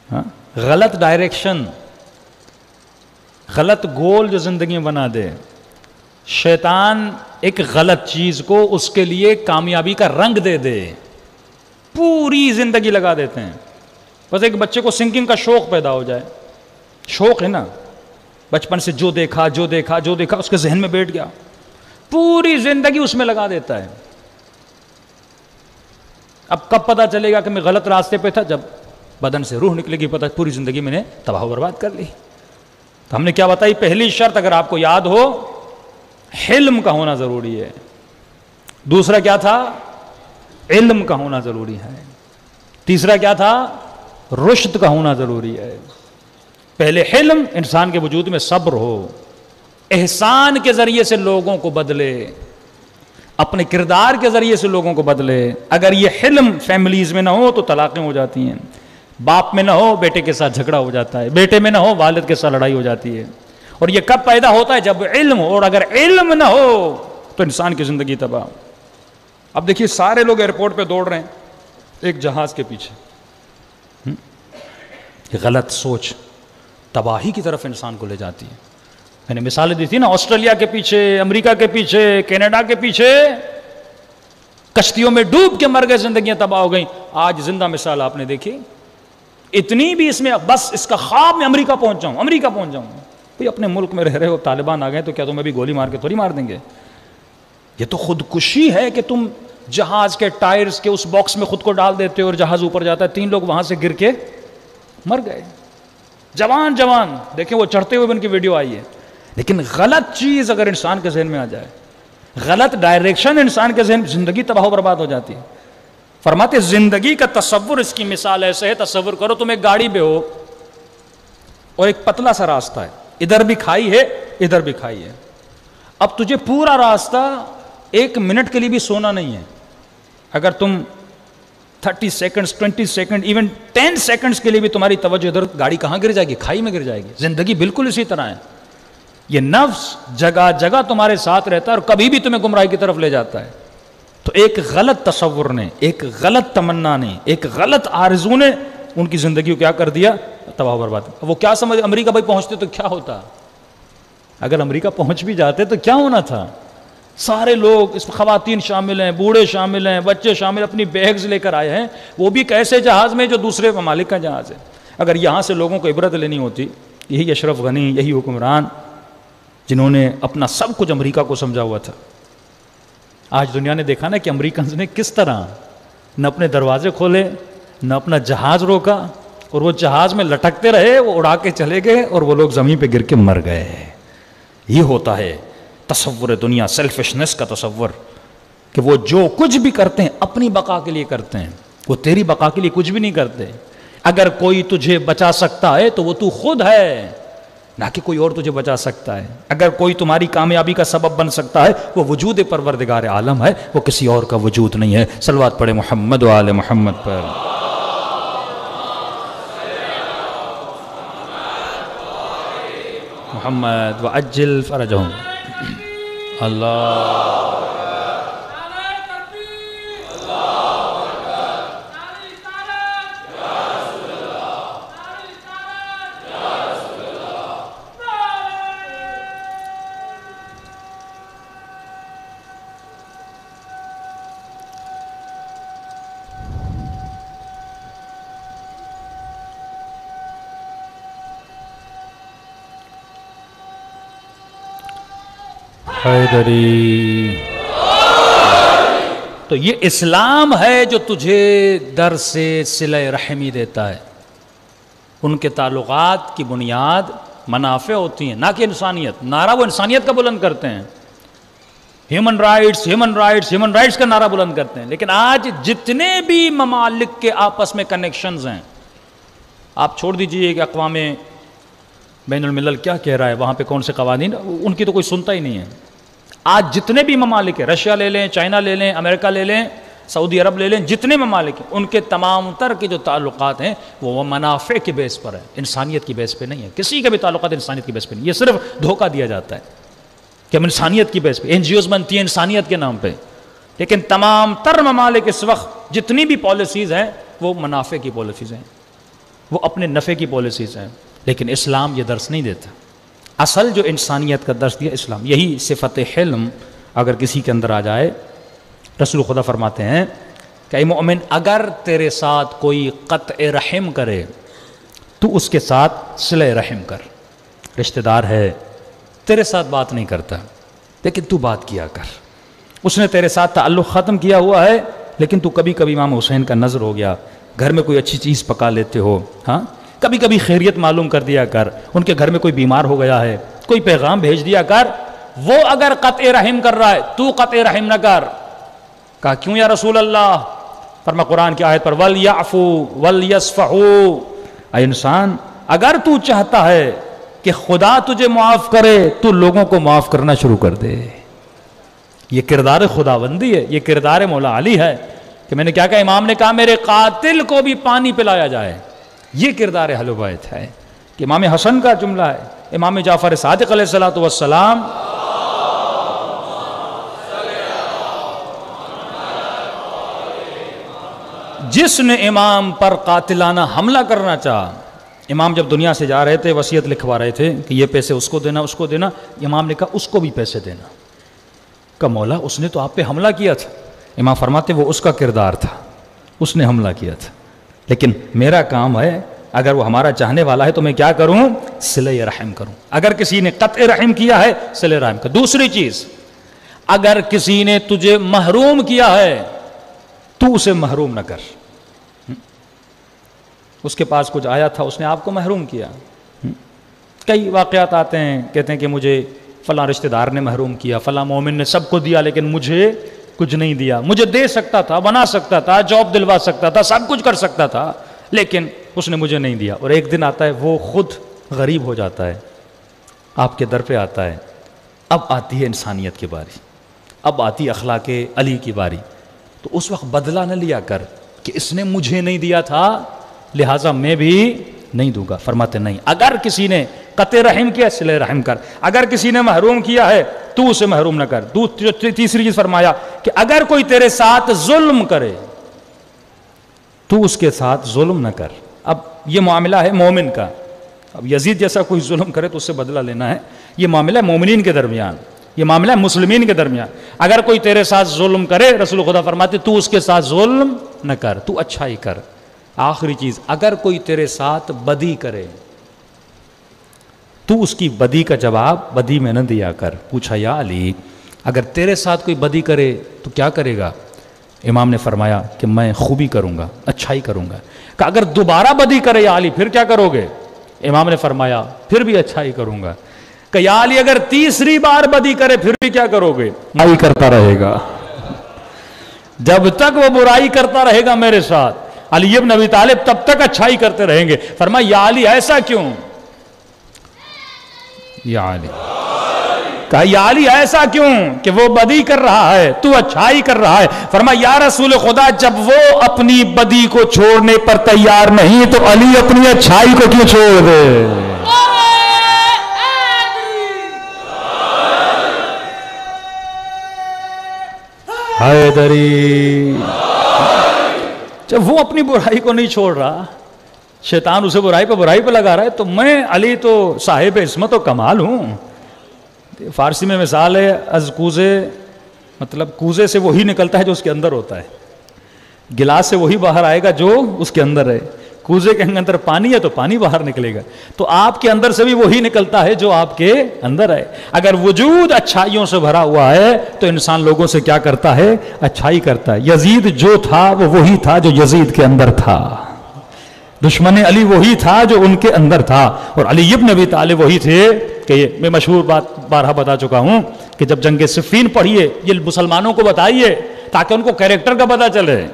ہاں، غلط ڈائریکشن، غلط گول جو زندگی میں بنا دے، شیطان ایک غلط چیز کو اس کے لیے کامیابی کا رنگ دے دے، پوری زندگی لگا دیتے ہیں۔ بس ایک بچے کو سنگنگ کا شوق پیدا ہو جائے، شوق ہے نا، بچپن سے جو دیکھا اس کے ذہن میں بیٹھ گیا، پوری زندگی اس میں لگا دیتا ہے۔ اب کب پتا چلے گا کہ میں غلط راستے پہ تھا؟ جب بدن سے روح نکلے گی، پتہ پوری زندگی میں نے تباہ و برباد کر لی۔ تو ہم نے کیا بتائی؟ پہلی شرط اگر آپ کو یاد ہو، حلم کا ہونا ضروری ہے۔ دوسرا کیا تھا؟ علم کا ہونا ضروری ہے۔ تیسرا کیا تھا؟ رشد کا ہونا ضروری ہے۔ پہلے حلم، انسان کے وجود میں صبر ہو، احسان کے ذریعے سے لوگوں کو بدلے، اپنے کردار کے ذریعے سے لوگوں کو بدلے۔ اگر یہ حلم فیملیز میں نہ ہو تو طلاقیں ہو جاتی ہیں، باپ میں نہ ہو بیٹے کے ساتھ جھگڑا ہو جاتا ہے، بیٹے میں نہ ہو والد کے ساتھ لڑائی ہو جاتی ہے۔ اور یہ کب پیدا ہوتا ہے؟ جب علم ہو، اور اگر علم نہ ہو تو انسان کی زندگی تباہ۔ اب دیکھیے سارے لوگ ایئرپورٹ پہ دوڑ رہے ہیں ایک جہاز کے پیچھے۔ غلط سوچ تباہی کی طرف انسان کو لے جاتی ہے۔ میں نے مثالیں دی تھی نا، آسٹریلیا کے پیچھے، امریکہ کے پیچھے، کینیڈا کے پیچھے کشتیوں میں ڈوب کے مر گئے، زندگیاں تباہ ہو گئیں۔ آج زندہ مثال آپ نے دیکھی، اتنی بھی اس میں بس اس کا خواب میں امریکہ پہنچ جاؤں، امریکہ پہنچ جاؤں۔ بھئی اپنے ملک میں رہ رہے ہو، طالبان آ گئے تو کیا تمہیں بھی گولی مار کے تھوڑی مار دیں گے؟ یہ تو خودکشی ہے کہ تم جہاز کے ٹائرز کے اس باکس میں خود کو ڈال دیتے ہو اور جہاز اوپر جاتا ہے۔ 3 لوگ وہاں سے گر کے مر گئے، جوان دیکھیں وہ چڑھتے ہوئے ان کی ویڈیو آئی ہے۔ لیکن غلط چیز اگر انسان کے ذہن میں آ جائے، غلط ڈائریکشن انسان کے ذہن، زندگی تباہ و برباد ہو جاتی ہے۔ فرماتے زندگی کا تصور، اس کی مثال ایسے ہے، تصور کرو تم ایک گاڑی پہ ہو اور ایک پتلا سا راستہ ہے، ادھر بھی کھائی ہے ادھر بھی کھائی ہے۔ اب تجھے پورا راستہ 1 منٹ کے لیے بھی سونا نہیں ہے۔ اگر تم 30 سیکنڈز 20 سیکنڈ ایون 10 سیکنڈز کے لیے بھی تمہاری توجہ ادھر، گاڑی کہاں گر جائے گی؟ کھائی میں گر جائے گی۔ زندگی بالکل اسی طرح ہے، یہ نفس جگہ جگہ تمہارے ساتھ رہتا ہے اور کبھی بھی تمہیں گمراہی کی طرف لے جاتا ہے۔ تو ایک غلط تصور نے، ایک غلط تمنا نے، ایک غلط آرزو نے ان کی زندگی کو کیا کر دیا؟ تباہ و برباد۔ وہ کیا سمجھ، امریکہ بھائی پہنچتے تو کیا ہوتا؟ اگر امریکہ پہنچ بھی جاتے تو کیا ہونا تھا؟ سارے لوگ، اس میں خواتین شامل ہیں، بوڑھے شامل ہیں، بچے شامل، اپنی بیگز لے کر آئے ہیں، وہ بھی ایک ایسے جہاز میں جو دوسرے ممالک کا جہاز ہے۔ اگر یہاں سے لوگوں کو عبرت لینی ہوتی، یہی اشرف غنی، یہی حکمران جنہوں نے اپنا سب کچھ امریکہ کو سمجھا ہوا تھا، آج دنیا نے دیکھا نا کہ امریکنز نے کس طرح نہ اپنے دروازے کھولے، نہ اپنا جہاز روکا، اور وہ جہاز میں لٹکتے رہے، وہ اڑا کے چلے گئے اور وہ لوگ زمین پہ گر کے مر گئے۔ یہ ہوتا ہے تصور دنیا، سیلفشنس کا تصور، کہ وہ جو کچھ بھی کرتے ہیں اپنی بقا کے لیے کرتے ہیں، وہ تیری بقا کے لیے کچھ بھی نہیں کرتے۔ اگر کوئی تجھے بچا سکتا ہے تو وہ تو خود ہے، نہ کہ کوئی اور تجھے بچا سکتا ہے۔ اگر کوئی تمہاری کامیابی کا سبب بن سکتا ہے، وہ وجود پروردگار عالم ہے، وہ کسی اور کا وجود نہیں ہے۔ صلوات پڑھے محمد و آل محمد پر۔ محمد وعجل فرجہم۔ اللہ حیدری۔ تو یہ اسلام ہے جو تجھے در سے صلہ رحمی دیتا ہے۔ ان کے تعلقات کی بنیاد منافع ہوتی ہیں، نہ کہ انسانیت۔ نعرہ وہ انسانیت کا بلند کرتے ہیں، human rights human rights human rights کا نعرہ بلند کرتے ہیں، لیکن آج جتنے بھی ممالک کے آپس میں کنیکشنز ہیں، آپ چھوڑ دیجئے کہ اقوام بین الملل کیا کہہ رہا ہے، وہاں پہ کون سے قوانین، ان کی تو کوئی سنتا ہی نہیں ہے۔ آج جتنے بھی ممالک ہیں، رشیا لے لیں، چائنا لے لیں، امریکہ لے لیں، سعودی عرب لے لیں، جتنے ممالک ہیں، ان کے تمام تر کے جو تعلقات ہیں وہ منافع کے بیس پر ہیں، انسانیت کی بیس پہ نہیں ہے۔ کسی کے بھی تعلقات انسانیت کی بیس پہ نہیں، یہ صرف دھوکہ دیا جاتا ہے۔ کہ ہم انسانیت کی بیس پہ این جی اوز بنتی ہیں انسانیت کے نام پہ، لیکن تمام تر ممالک اس وقت جتنی بھی پالیسیز ہیں وہ منافع کی پالیسیز ہیں، وہ اپنے نفع کی پالیسیز ہیں، لیکن اسلام یہ درس نہیں دیتا۔ اصل جو انسانیت کا درس دیا اسلام، یہی صفت حلم اگر کسی کے اندر آ جائے، رسول خدا فرماتے ہیں کہ اے مومن اگر تیرے ساتھ کوئی قطع رحم کرے تو اس کے ساتھ صلہ رحم کر، رشتہ دار ہے تیرے ساتھ بات نہیں کرتا لیکن تو بات کیا کر، اس نے تیرے ساتھ تعلق ختم کیا ہوا ہے لیکن تو کبھی کبھی امام حسین کا نظر ہو گیا، گھر میں کوئی اچھی چیز پکا لیتے ہو، ہاں کبھی کبھی خیریت معلوم کر دیا کر، ان کے گھر میں کوئی بیمار ہو گیا ہے کوئی پیغام بھیج دیا کر۔ وہ اگر قطع رحم کر رہا ہے تو قطع رحم نہ کر۔ کہا کیوں یا رسول اللہ؟ فرما قرآن کی آیت پر وَلْيَعْفُوا وَلْيَصْفَحُوا، اے انسان اگر تو چاہتا ہے کہ خدا تجھے معاف کرے تو لوگوں کو معاف کرنا شروع کر دے۔ یہ کردار خداوندی ہے، یہ کردار مولا علی ہے کہ میں نے کیا کہا، امام نے کہا میرے قاتل کو بھی پانی پلایا جائے، یہ کردار اہل بیت ہے کہ امام حسن کا جملہ ہے، امام جعفر صادق علیہ السلام جس نے امام پر قاتلانہ حملہ کرنا چاہا، امام جب دنیا سے جا رہے تھے وصیت لکھوا رہے تھے کہ یہ پیسے اس کو دینا اس کو دینا، امام نے کہا اس کو بھی پیسے دینا۔ کہا مولا اس نے تو آپ پہ حملہ کیا تھا، امام فرماتے وہ اس کا کردار تھا، اس نے حملہ کیا تھا، لیکن میرا کام ہے اگر وہ ہمارا چاہنے والا ہے تو میں کیا کروں؟ صلہ رحم کروں۔ اگر کسی نے قطع رحم کیا ہے صلہ رحم کر۔ دوسری چیز، اگر کسی نے تجھے محروم کیا ہے تو اسے محروم نہ کر۔ اس کے پاس کچھ آیا تھا، اس نے آپ کو محروم کیا۔ کئی واقعات آتے ہیں، کہتے ہیں کہ مجھے فلاں رشتہ دار نے محروم کیا، فلاں مومن نے سب کو دیا لیکن مجھے کچھ نہیں دیا، مجھے دے سکتا تھا، بنا سکتا تھا، جاب دلوا سکتا تھا، سب کچھ کر سکتا تھا لیکن اس نے مجھے نہیں دیا۔ اور ایک دن آتا ہے وہ خود غریب ہو جاتا ہے، آپ کے در پہ آتا ہے، اب آتی ہے انسانیت کی باری، اب آتی اخلاق علی کی باری، تو اس وقت بدلہ نہ لیا کر کہ اس نے مجھے نہیں دیا تھا لہٰذا میں بھی نہیں دوں گا۔ فرماتے نہیں، اگر کسی نے قطع رحم کیا صلہ رحم کر، اگر کسی نے محروم کیا ہے تو اسے محروم نہ کر۔ تیسری چیز فرمایا کہ اگر کوئی تیرے ساتھ ظلم کرے تو اس کے ساتھ ظلم نہ کر۔ اب یہ معاملہ ہے مومن کا، اب یزید جیسا کوئی ظلم کرے تو اس سے بدلہ لینا ہے، یہ معاملہ ہے مومنین کے درمیان، یہ معاملہ ہے مسلمین کے درمیان۔ اگر کوئی تیرے ساتھ ظلم کرے رسول خدا فرماتے تو اس کے ساتھ ظلم نہ کر، تو اچھائی کر۔ آخری چیز، اگر کوئی تیرے ساتھ بدی کرے تو اس کی بدی کا جواب بدی میں نہ دیا کر۔ پوچھا یا علی اگر تیرے ساتھ کوئی بدی کرے تو کیا کرے گا؟ امام نے فرمایا کہ میں خوبی کروں گا، اچھائی کروں گا۔ کہ اگر دوبارہ بدی کرے یا علی پھر کیا کرو گے؟ امام نے فرمایا پھر بھی اچھائی کروں گا۔ کہ یا علی اگر تیسری بار بدی کرے پھر بھی کیا کرو گے؟ برائی کرتا رہے گا، جب تک وہ برائی کرتا رہے گا میرے ساتھ علی ابن ابی طالب تب تک اچھائی کرتے رہیں گے۔ فرمایا یا علی ایسا کیوں؟ یا علی کہا یا علی ایسا کیوں کہ وہ بدی کر رہا ہے تو اچھائی کر رہا ہے؟ فرمایا یا رسول خدا جب وہ اپنی بدی کو چھوڑنے پر تیار نہیں تو علی اپنی اچھائی کو کیوں چھوڑ دے؟ حیدری جب وہ اپنی برائی کو نہیں چھوڑ رہا، شیطان اسے برائی پہ لگا رہا ہے، تو میں علی تو صاحب عصمت و کمال ہوں۔ فارسی میں مثال ہے از کوزے، مطلب کوزے سے وہی نکلتا ہے جو اس کے اندر ہوتا ہے، گلاس سے وہی باہر آئے گا جو اس کے اندر ہے۔ کوزے کے اندر پانی ہے تو پانی باہر نکلے گا، تو آپ کے اندر سے بھی وہی نکلتا ہے جو آپ کے اندر ہے۔ اگر وجود اچھائیوں سے بھرا ہوا ہے تو انسان لوگوں سے کیا کرتا ہے؟ اچھائی کرتا ہے۔ یزید جو تھا وہ وہی تھا جو یزید کے اندر تھا، دشمن علی وہی تھا جو ان کے اندر تھا، اور علی ابن ابی طالب وہی تھے کہ میں مشہور بات بارہا بتا چکا ہوں کہ جب جنگ صفین پڑھیے یہ مسلمانوں کو بتائیے تاکہ ان کو کیریکٹر کا پتہ چلے۔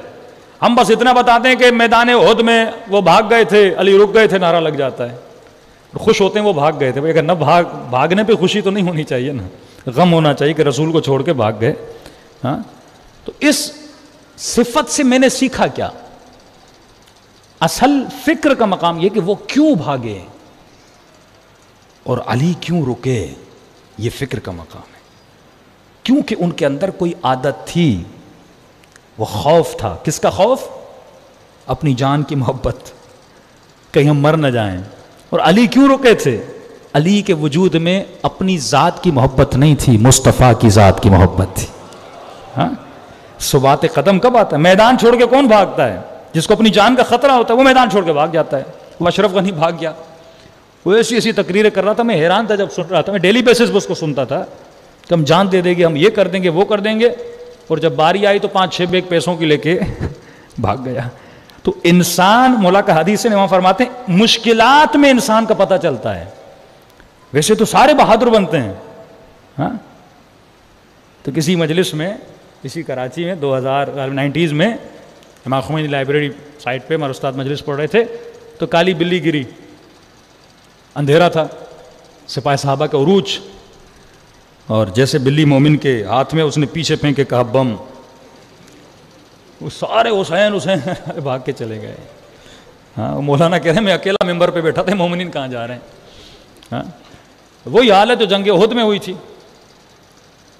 ہم بس اتنا بتاتے ہیں کہ میدان احد میں وہ بھاگ گئے تھے، علی رک گئے تھے، نعرہ لگ جاتا ہے، خوش ہوتے ہیں وہ بھاگ گئے تھے۔ اگر نہ بھاگنے پہ خوشی تو نہیں ہونی چاہیے نا، غم ہونا چاہیے کہ رسول کو چھوڑ کے بھاگ گئے۔ ہاں تو اس صفت سے میں نے سیکھا کیا؟ اصل فکر کا مقام یہ کہ وہ کیوں بھاگے اور علی کیوں رکے، یہ فکر کا مقام ہے۔ کیونکہ ان کے اندر کوئی عادت تھی، وہ خوف تھا. کس کا خوف؟ اپنی جان کی محبت، کہیں ہم مر نہ جائیں. اور علی کیوں رکے تھے؟ علی کے وجود میں اپنی ذات کی محبت نہیں تھی، مصطفیٰ کی ذات کی محبت تھی. ہاں، ثبات قدم کب آتا ہے؟ میدان چھوڑ کے کون بھاگتا ہے؟ جس کو اپنی جان کا خطرہ ہوتا ہے وہ میدان چھوڑ کے بھاگ جاتا ہے. وہ اشرف غنی بھاگ گیا، وہ ایسی تقریریں کر رہا تھا، میں حیران تھا جب سن رہا تھا. میں ڈیلی بیسس پہ اس کو سنتا تھا کہ ہم جان دے دیں گے، ہم یہ کر دیں گے، وہ کر دیں گے. اور جب باری آئی تو 5-6 بیگ پیسوں کی لے کے بھاگ گیا. تو انسان، مولا کا حدیث سے امام فرماتے ہیں مشکلات میں انسان کا پتہ چلتا ہے. ویسے تو سارے بہادر بنتے ہیں. ہاں، تو کسی مجلس میں، اسی کراچی میں 2090s میں امام خمینی لائبریری سائٹ پہ ہمارے استاد مجلس پڑھ رہے تھے تو کالی بلی گری. اندھیرا تھا، سپاہی صحابہ کا عروج، اور جیسے بلی مومن کے ہاتھ میں، اس نے پیچھے پھینک کے کہا بم. وہ سارے حسین بھاگ کے چلے گئے. ہاں، مولانا کہہ رہے ہیں میں اکیلا ممبر پہ بیٹھا تھا، مومنین کہاں جا رہے ہیں. ہاں، وہی حال ہے جو جنگ احد میں ہوئی تھی.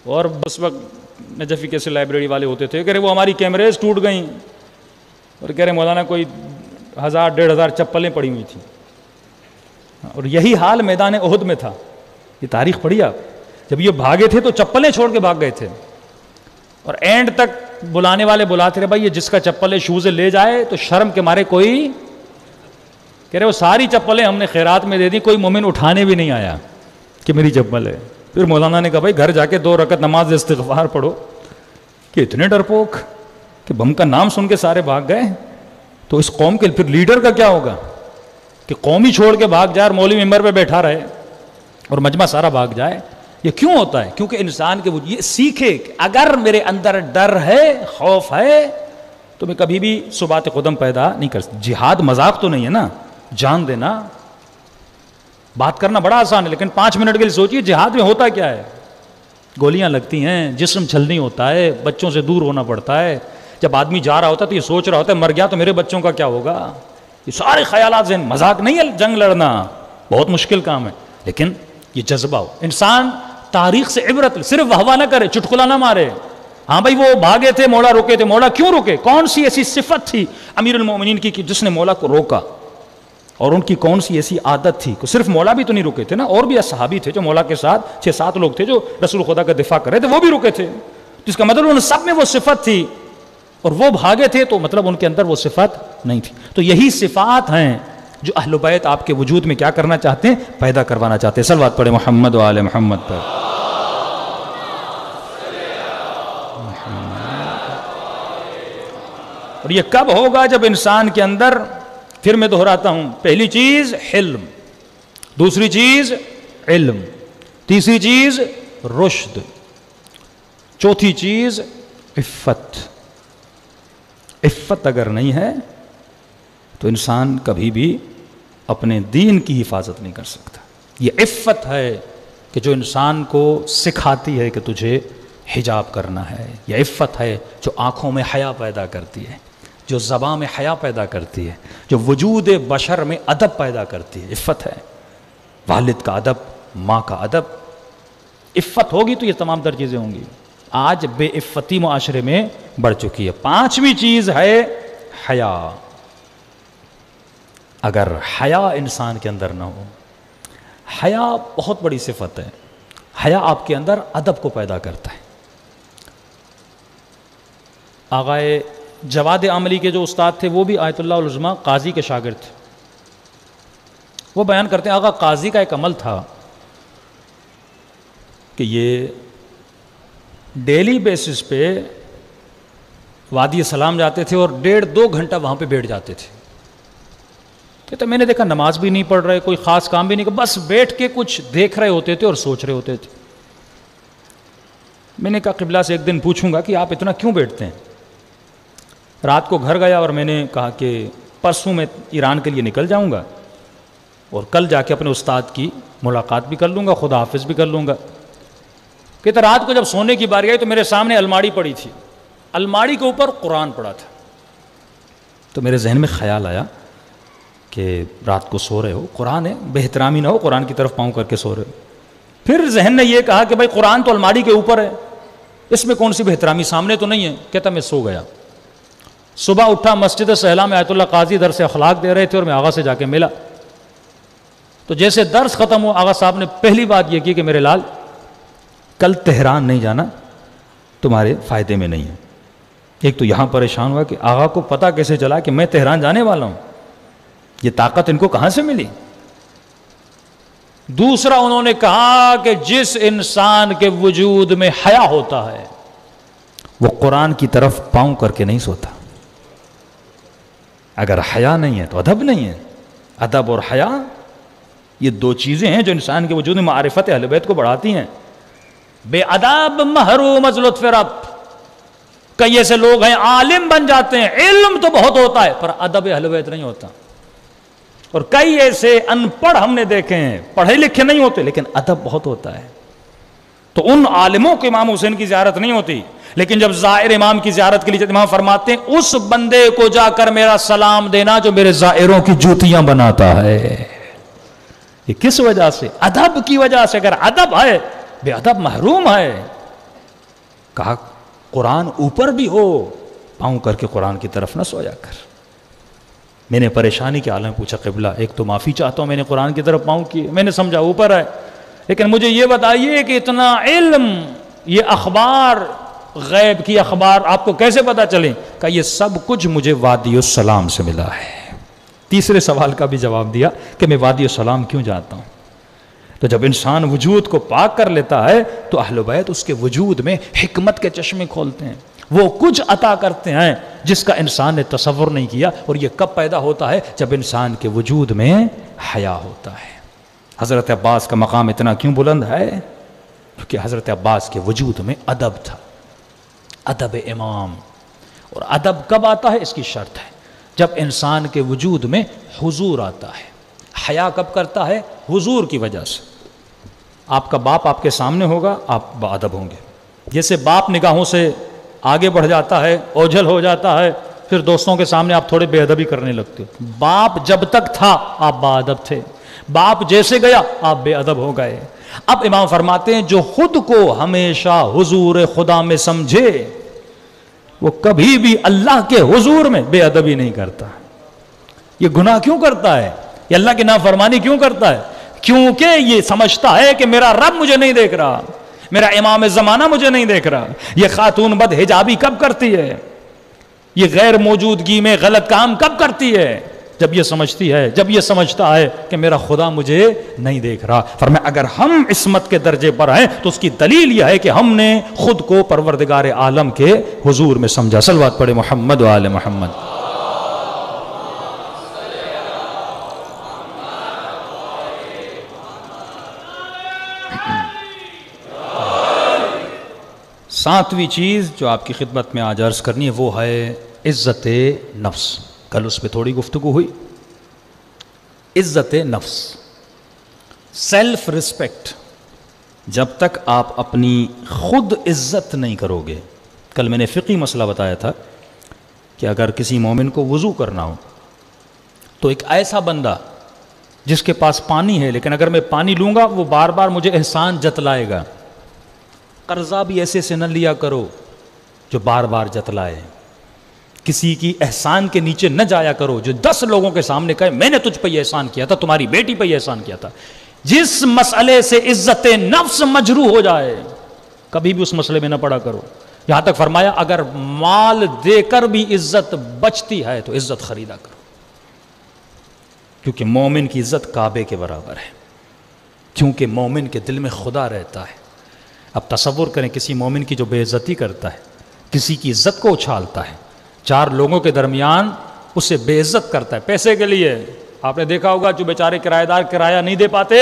اور اس وقت نجفی کیسے لائبریری والے ہوتے تھے، کہہ رہے وہ ہماری کیمریز ٹوٹ گئیں، اور کہہ رہے مولانا کوئی 1000-1500 چپلیں پڑی ہوئی تھیں. اور یہی حال میدان احد میں تھا. یہ تاریخ پڑھی آپ، جب یہ بھاگے تھے تو چپلیں چھوڑ کے بھاگ گئے تھے. اور اینڈ تک بلانے والے بلاتے رہے بھائی یہ جس کا چپل ہے شوز لے جائے. تو شرم کے مارے کوئی، کہہ رہے وہ ساری چپلیں ہم نے خیرات میں دے دی، کوئی مومن اٹھانے بھی نہیں آیا کہ میری چپل ہے. پھر مولانا نے کہا بھائی گھر جا کے 2 رکعت نماز استغفار پڑھو. کہ اتنے ڈرپوک کہ بم کا نام سن کے سارے بھاگ گئے. تو اس قوم کے پھر لیڈر کا کیا ہوگا کہ قوم ہی چھوڑ کے بھاگ جائے اور مولوی ممبر پہ بیٹھا رہے اور مجمع سارا بھاگ جائے. یہ کیوں ہوتا ہے؟ کیونکہ انسان کے یہ سیکھے کہ اگر میرے اندر ڈر ہے، خوف ہے، تو میں کبھی بھی ثبات قدم پیدا نہیں کر سکتا. جہاد مذاق تو نہیں ہے نا، جان دینا. بات کرنا بڑا آسان ہے، لیکن 5 منٹ کے لیے سوچیے جہاد میں ہوتا کیا ہے. گولیاں لگتی ہیں، جسم چھلنی ہوتا ہے، بچوں سے دور ہونا پڑتا ہے. جب آدمی جا رہا ہوتا ہے تو یہ سوچ رہا ہوتا ہے مر گیا تو میرے بچوں کا کیا ہوگا. یہ سارے خیالات ذہن. مذاق نہیں ہے جنگ لڑنا، بہت مشکل کام ہے، لیکن یہ جذبہ ہو. انسان تاریخ سے عبرت لے، صرف واہ نہ کرے، چٹکلا نہ مارے. ہاں بھائی وہ بھاگے تھے، مولا روکے تھے. مولا کیوں روکے؟ کون سی ایسی صفت تھی امیر المومنین کی جس نے مولا کو روکا؟ اور ان کی کون سی ایسی عادت تھی؟ صرف مولا بھی تو نہیں رکے تھے نا، اور بھی صحابی تھے جو مولا کے ساتھ 6-7 لوگ تھے جو رسول خدا کا دفاع کر رہے تھے، وہ بھی رکے تھے. جس کا مطلب ان سب میں وہ صفت تھی، اور وہ بھاگے تھے تو مطلب ان کے اندر وہ صفت نہیں تھی. تو یہی صفات ہیں جو اہل بیت آپ کے وجود میں کیا کرنا چاہتے ہیں؟ پیدا کروانا چاہتے ہیں. صلوات پڑھیں محمد و آل محمد پر. اور یہ کب ہوگا؟ جب انسان کے اندر، پھر میں دہراتا ہوں، پہلی چیز حلم، دوسری چیز علم، تیسری چیز رشد، چوتھی چیز عفت. عفت اگر نہیں ہے تو انسان کبھی بھی اپنے دین کی حفاظت نہیں کر سکتا. یہ عفت ہے کہ جو انسان کو سکھاتی ہے کہ تجھے حجاب کرنا ہے. یہ عفت ہے جو آنکھوں میں حیا پیدا کرتی ہے، جو زبان میں حیا پیدا کرتی ہے، جو وجود بشر میں ادب پیدا کرتی ہے. عفت ہے، والد کا ادب، ماں کا ادب. عفت ہوگی تو یہ تمام تر چیزیں ہوں گی. آج بے عفتی معاشرے میں بڑھ چکی ہے. 5ویں چیز ہے حیا. اگر حیا انسان کے اندر نہ ہو، حیا بہت بڑی صفت ہے. حیا آپ کے اندر ادب کو پیدا کرتا ہے. آغائے جواد عملی کے جو استاد تھے وہ بھی آیت اللہ العظمہ قاضی کے شاگرد تھے. وہ بیان کرتے ہیں آغا قاضی کا ایک عمل تھا کہ یہ ڈیلی بیسس پہ وادی سلام جاتے تھے اور 1.5-2 گھنٹہ وہاں پہ بیٹھ جاتے تھے. کہتے میں نے دیکھا نماز بھی نہیں پڑھ رہے، کوئی خاص کام بھی نہیں، بس بیٹھ کے کچھ دیکھ رہے ہوتے تھے اور سوچ رہے ہوتے تھے. میں نے کہا قبلہ سے ایک دن پوچھوں گا کہ آپ اتنا کیوں بیٹھتے ہیں. رات کو گھر گیا اور میں نے کہا کہ پرسوں میں ایران کے لیے نکل جاؤں گا اور کل جا کے اپنے استاد کی ملاقات بھی کر لوں گا، خدا حافظ بھی کر لوں گا. کہتے رات کو جب سونے کی باری آئی تو میرے سامنے الماڑی پڑی تھی، الماڑی کے اوپر قرآن پڑا تھا. تو میرے ذہن میں خیال آیا کہ رات کو سو رہے ہو، قرآن ہے، بے احترامی نہ ہو، قرآن کی طرف پاؤں کر کے سو رہے ہو. پھر ذہن نے یہ کہا کہ بھائی قرآن تو الماڑی کے اوپر ہے، اس میں کون سی بے احترامی؟ سامنے تو نہیں ہے. کہتا میں سو گیا. صبح اٹھا, مسجد سہلا میں آیت اللہ قاضی درس اخلاق دے رہے تھے اور میں آغا سے جا کے ملا. تو جیسے درس ختم ہوا, آغا صاحب نے پہلی بات یہ کی کہ میرے لال کل تہران نہیں جانا, تمہارے فائدے میں نہیں ہے. ایک تو یہاں پریشان ہوا کہ آغا کو پتا کیسے چلا کہ میں تہران جانے والا ہوں, یہ طاقت ان کو کہاں سے ملی؟ دوسرا انہوں نے کہا کہ جس انسان کے وجود میں حیا ہوتا ہے وہ قرآن کی طرف پاؤں کر کے نہیں سوتا. اگر حیا نہیں ہے تو ادب نہیں ہے. ادب اور حیا یہ دو چیزیں ہیں جو انسان کے وجود میں معرفت اہل بیت کو بڑھاتی ہیں. بے ادب محروم از لطف رب. کئی ایسے لوگ ہیں عالم بن جاتے ہیں, علم تو بہت ہوتا ہے پر ادب اہل بیت نہیں ہوتا. اور کئی ایسے ان پڑھ ہم نے دیکھے ہیں, پڑھے لکھے نہیں ہوتے لیکن ادب بہت ہوتا ہے. تو ان عالموں کو امام حسین کی زیارت نہیں ہوتی. لیکن جب زائر امام کی زیارت کے لیے امام فرماتے ہیں اس بندے کو جا کر میرا سلام دینا جو میرے زائروں کی جوتیاں بناتا ہے. یہ کس وجہ سے؟ ادب کی وجہ سے. اگر ادب ہے, بے ادب محروم ہے. کہا قرآن اوپر بھی ہو, پاؤں کر کے قرآن کی طرف نہ سویا کر. میں نے پریشانی کے عالم پوچھا قبلہ, ایک تو معافی چاہتا ہوں میں نے قرآن کی طرف پاؤں کیے, میں نے سمجھا اوپر ہے, لیکن مجھے یہ بتائیے کہ اتنا علم, یہ اخبار, غیب کی اخبار آپ کو کیسے پتا چلیں؟ کہ یہ سب کچھ مجھے وادی السلام سے ملا ہے. تیسرے سوال کا بھی جواب دیا کہ میں وادی السلام کیوں جاتا ہوں. تو جب انسان وجود کو پاک کر لیتا ہے تو اہل بیت اس کے وجود میں حکمت کے چشمے کھولتے ہیں, وہ کچھ عطا کرتے ہیں جس کا انسان نے تصور نہیں کیا. اور یہ کب پیدا ہوتا ہے؟ جب انسان کے وجود میں حیا ہوتا ہے. حضرت عباس کا مقام اتنا کیوں بلند ہے؟ کیونکہ حضرت عباس کے وجود میں ادب تھا, ادب امام. اور ادب کب آتا ہے؟ اس کی شرط ہے جب انسان کے وجود میں حضور آتا ہے. حیا کب کرتا ہے؟ حضور کی وجہ سے. آپ کا باپ آپ کے سامنے ہوگا, آپ باادب ہوں گے. جیسے باپ نگاہوں سے آگے بڑھ جاتا ہے, اوجھل ہو جاتا ہے, پھر دوستوں کے سامنے آپ تھوڑے بے ادبی کرنے لگتے ہو. باپ جب تک تھا آپ باادب تھے, باپ جیسے گیا آپ بے ادب ہو گئے. اب امام فرماتے ہیں جو خود کو ہمیشہ حضور خدا میں سمجھے وہ کبھی بھی اللہ کے حضور میں بے ادبی نہیں کرتا. یہ گناہ کیوں کرتا ہے؟ یہ اللہ کی نافرمانی کیوں کرتا ہے؟ کیونکہ یہ سمجھتا ہے کہ میرا رب مجھے نہیں دیکھ رہا, میرا امام زمانہ مجھے نہیں دیکھ رہا. یہ خاتون بد حجابی کب کرتی ہے؟ یہ غیر موجودگی میں غلط کام کب کرتی ہے؟ جب یہ سمجھتی ہے, جب یہ سمجھتا ہے کہ میرا خدا مجھے نہیں دیکھ رہا. فرمایا اگر ہم عصمت کے درجے پر ہیں تو اس کی دلیل یہ ہے کہ ہم نے خود کو پروردگار عالم کے حضور میں سمجھا. صلوات پڑھے محمد و آل محمد. ساتویں چیز جو آپ کی خدمت میں آج عرض کرنی ہے وہ ہے عزت نفس. کل اس پہ تھوڑی گفتگو ہوئی. عزت نفس, سیلف رسپیکٹ. جب تک آپ اپنی خود عزت نہیں کرو گے. کل میں نے فقہی مسئلہ بتایا تھا کہ اگر کسی مومن کو وضو کرنا ہو تو ایک ایسا بندہ جس کے پاس پانی ہے لیکن اگر میں پانی لوں گا وہ بار بار مجھے احسان جتلائے گا. قرضہ بھی ایسے سے نہ لیا کرو جو بار بار جتلائے. کسی کی احسان کے نیچے نہ جایا کرو جو 10 لوگوں کے سامنے کہے میں نے تجھ پہ یہ احسان کیا تھا, تمہاری بیٹی پہ یہ احسان کیا تھا. جس مسئلے سے عزت نفس مجروح ہو جائے کبھی بھی اس مسئلے میں نہ پڑا کرو. یہاں تک فرمایا اگر مال دے کر بھی عزت بچتی ہے تو عزت خریدا کرو, کیونکہ مومن کی عزت کعبے کے برابر ہے, کیونکہ مومن کے دل میں خدا رہتا ہے. اب تصور کریں کسی مومن کی جو بے عزتی کرتا ہے, کسی کی عزت کو اچھالتا ہے, 4 لوگوں کے درمیان اسے بے عزت کرتا ہے پیسے کے لیے. آپ نے دیکھا ہوگا جو بیچارے کرایہ دار کرایہ نہیں دے پاتے,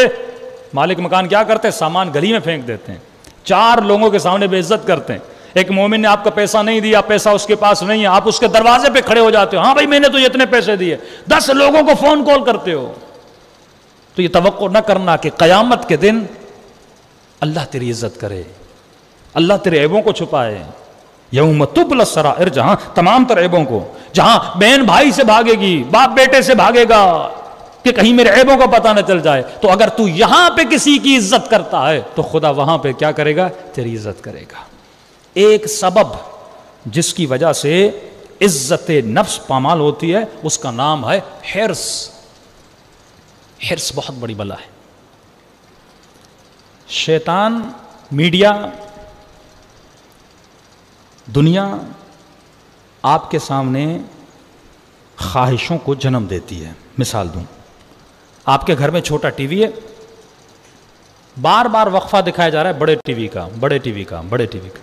مالک مکان کیا کرتے ہیں, سامان گلی میں پھینک دیتے ہیں. 4 لوگوں کے سامنے بے عزت کرتے ہیں. ایک مومن نے آپ کا پیسہ نہیں دیا, پیسہ اس کے پاس نہیں ہے, آپ اس کے دروازے پہ کھڑے ہو جاتے ہو, ہاں بھائی میں نے تو یہ اتنے پیسے دیے, 10 لوگوں کو فون کال کرتے ہو. تو یہ توقع نہ کرنا کہ قیامت کے دن اللہ تیری عزت کرے, اللہ تیرے عیبوں کو چھپائے. یوم تبلی السرائر, جہاں تمام تر عیبوں کو, جہاں بہن بھائی سے بھاگے گی, باپ بیٹے سے بھاگے گا کہ کہیں میرے عیبوں کا پتہ نہ چل جائے. تو اگر تو یہاں پہ کسی کی عزت کرتا ہے تو خدا وہاں پہ کیا کرے گا, تیری عزت کرے گا. ایک سبب جس کی وجہ سے عزت نفس پامال ہوتی ہے اس کا نام ہے حرص. حرص بہت بڑی بلا ہے. شیطان، میڈیا، دنیا آپ کے سامنے خواہشوں کو جنم دیتی ہے. مثال دوں، آپ کے گھر میں چھوٹا ٹی وی ہے، بار بار وقفہ دکھایا جا رہا ہے بڑے ٹی وی کا، بڑے ٹی وی کا، بڑے ٹی وی کا.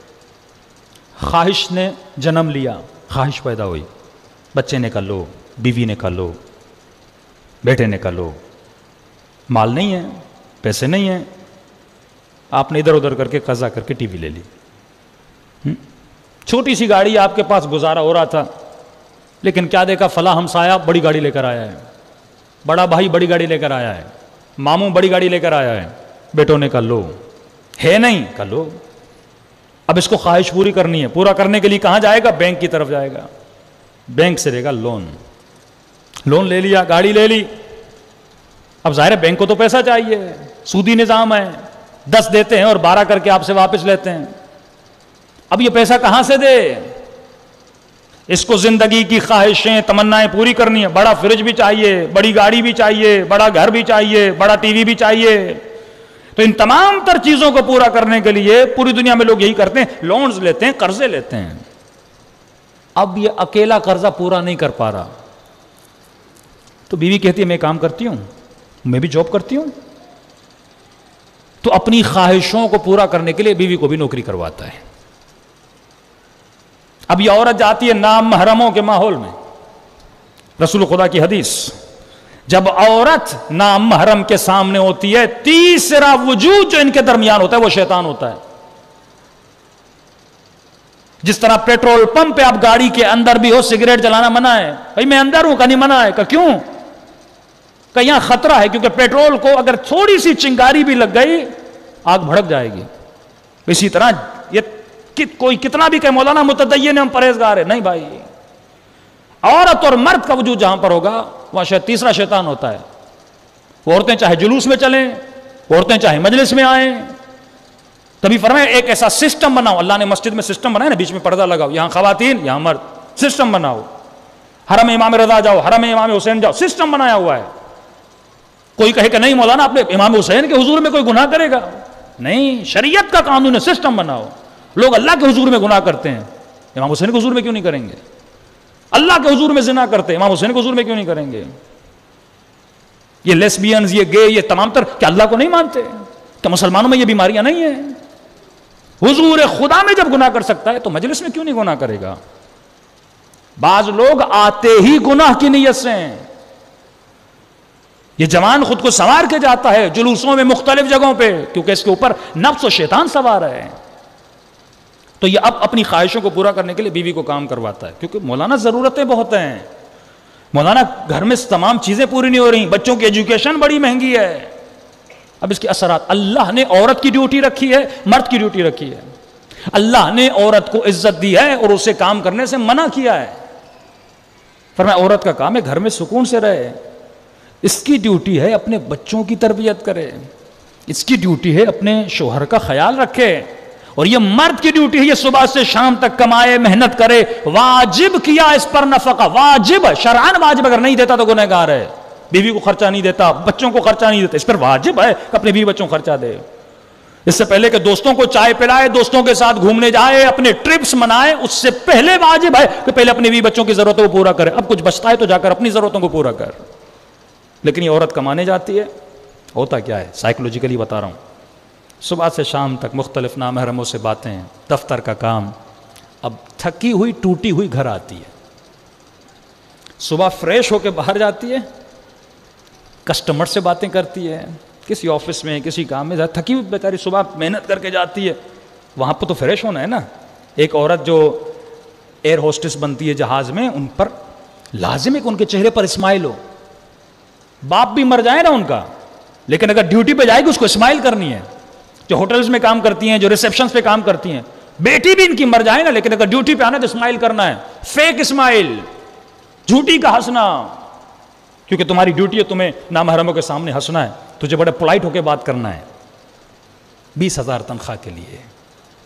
خواہش نے جنم لیا، خواہش پیدا ہوئی، بچے نے کر لو، بیوی نے کر لو، بیٹے نے کر لو. مال نہیں ہے، پیسے نہیں ہیں، آپ نے ادھر ادھر کر کے قضا کر کے ٹی وی لے لی. چھوٹی سی گاڑی آپ کے پاس گزارا ہو رہا تھا، لیکن کیا دیکھا، فلاں ہمسایہ بڑی گاڑی لے کر آیا ہے، بڑا بھائی بڑی گاڑی لے کر آیا ہے، ماموں بڑی گاڑی لے کر آیا ہے. بیٹوں نے کر لو، ہے نہیں کر لو. اب اس کو خواہش پوری کرنی ہے، پورا کرنے کے لیے کہاں جائے گا؟ بینک کی طرف جائے گا، بینک سے لے گا لون. لون لے لیا، گاڑی لے لی. اب ظاہر ہے بینک کو تو پیسہ چاہیے، سودی نظام ہے، 10 دیتے ہیں اور 12 کر کے آپ سے واپس لیتے ہیں. اب یہ پیسہ کہاں سے دے؟ اس کو زندگی کی خواہشیں، تمنائیں پوری کرنی ہے. بڑا فریج بھی چاہیے، بڑی گاڑی بھی چاہیے، بڑا گھر بھی چاہیے، بڑا ٹی وی بھی چاہیے. تو ان تمام تر چیزوں کو پورا کرنے کے لیے پوری دنیا میں لوگ یہی کرتے ہیں، لونز لیتے ہیں، قرضے لیتے ہیں. اب یہ اکیلا قرضہ پورا نہیں کر پا رہا، تو بیوی کہتی ہے میں کام کرتی ہوں، میں بھی جاب کرتی ہوں، تو اپنی خواہشوں کو پورا کرنے کے لیے بیوی کو بھی نوکری کرواتا ہے. اب یہ عورت جاتی ہے نام محرموں کے ماحول میں. رسول خدا کی حدیث، جب عورت نام محرم کے سامنے ہوتی ہے، تیسرا وجود جو ان کے درمیان ہوتا ہے وہ شیطان ہوتا ہے. جس طرح پیٹرول پمپ پہ آپ گاڑی کے اندر بھی ہو، سگریٹ جلانا منع ہے. بھائی میں اندر ہوں، نہیں منع ہے. کہ کیوں؟ کہ یہاں خطرہ ہے، کیونکہ پیٹرول کو اگر تھوڑی سی چنگاری بھی لگ گئی آگ بھڑک جائے گی. اسی طرح یہ کوئی کتنا بھی کہ مولانا متدین ہم پرہیزگار ہے، نہیں بھائی. عورت اور مرد کا وجود جہاں پر ہوگا وہاں شاید تیسرا شیطان ہوتا ہے. وہ عورتیں چاہے جلوس میں چلیں، وہ عورتیں چاہے مجلس میں آئیں. تبھی فرمایا ایک ایسا سسٹم بناؤ. اللہ نے مسجد میں سسٹم بنایا نا، بیچ میں پردہ لگاؤ، یہاں خواتین یہاں مرد، سسٹم بناؤ. حرم امام رضا جاؤ، حرم امام حسین جاؤ، سسٹم بنایا ہوا ہے. کوئی کہے کہ نہیں مولانا اپنے امام حسین کے حضور میں کوئی گناہ کرے گا، نہیں، شریعت کا قانون ہے، سسٹم بناؤ. لوگ اللہ کے حضور میں گناہ کرتے ہیں، امام حسین کے حضور میں کیوں نہیں کریں گے؟ اللہ کے حضور میں زنا کرتے ہیں، امام حسین کے حضور میں کیوں نہیں کریں گے؟ یہ لیسبینز، یہ گے، یہ تمام تر کیا اللہ کو نہیں مانتے؟ کہ مسلمانوں میں یہ بیماریاں نہیں ہیں؟ حضور خدا میں جب گناہ کر سکتا ہے تو مجلس میں کیوں نہیں گناہ کرے گا؟ بعض لوگ آتے ہی گناہ کی نیت سے ہیں. یہ جوان خود کو سوار کے جاتا ہے جلوسوں میں، مختلف جگہوں پہ، کیونکہ اس کے اوپر نفس و شیطان سوار ہے. تو یہ اب اپنی خواہشوں کو پورا کرنے کے لیے بیوی کو کام کرواتا ہے. کیونکہ مولانا ضرورتیں بہت ہیں، مولانا گھر میں تمام چیزیں پوری نہیں ہو رہی، بچوں کی ایجوکیشن بڑی مہنگی ہے. اب اس کے اثرات، اللہ نے عورت کی ڈیوٹی رکھی ہے، مرد کی ڈیوٹی رکھی ہے. اللہ نے عورت کو عزت دی ہے اور اسے کام کرنے سے منع کیا ہے. فرمایا عورت کا کام ہے گھر میں سکون سے رہے، اس کی ڈیوٹی ہے اپنے بچوں کی تربیت کرے، اس کی ڈیوٹی ہے اپنے شوہر کا خیال رکھے. اور یہ مرد کی ڈیوٹی ہے یہ صبح سے شام تک کمائے، محنت کرے. واجب کیا اس پر نفقہ، واجب، شرعاً واجب، اگر نہیں دیتا تو گنہگار ہے. بیوی کو خرچہ نہیں دیتا، بچوں کو خرچہ نہیں دیتا، اس پر واجب ہے کہ اپنے بیوی بچوں کو خرچہ دے. اس سے پہلے کہ دوستوں کو چائے پلائے، دوستوں کے ساتھ گھومنے جائے، اپنے ٹرپس منائے، اس سے پہلے واجب ہے کہ پہلے اپنے بیوی بچوں کی ضرورتوں کو پورا کرے. اب کچھ بچتا ہے تو جا کر اپنی ضرورتوں کو پورا کر. لیکن یہ عورت کمانے جاتی ہے، ہوتا کیا ہے سائیکولوجیکلی بتا رہا ہوں، صبح سے شام تک مختلف نامحرموں سے باتیں، دفتر کا کام. اب تھکی ہوئی ٹوٹی ہوئی گھر آتی ہے، صبح فریش ہو کے باہر جاتی ہے، کسٹمر سے باتیں کرتی ہے، کسی آفس میں کسی کام میں، تھکی ہوئی بیچاری صبح محنت کر کے جاتی ہے. وہاں پہ تو فریش ہونا ہے نا. ایک عورت جو ایئر ہوسٹس بنتی ہے جہاز میں، ان پر لازم ہے کہ ان کے چہرے پر اسمائل ہو. باپ بھی مر جائے نا ان کا، لیکن اگر ڈیوٹی پہ جائے گی اس کو اسمائل کرنی ہے. جو ہوٹلز میں کام کرتی ہیں، جو ریسیپشنز پہ کام کرتی ہیں، بیٹی بھی ان کی مر جائے نا، لیکن اگر ڈیوٹی پہ آنا تو اسمائل کرنا ہے. فیک اسمائل، جھوٹی کا ہنسنا، کیونکہ تمہاری ڈیوٹی ہے تمہیں نامحرموں کے سامنے ہنسنا ہے، تجھے بڑے پولائٹ ہو کے بات کرنا ہے. 20,000 تنخواہ کے لیے،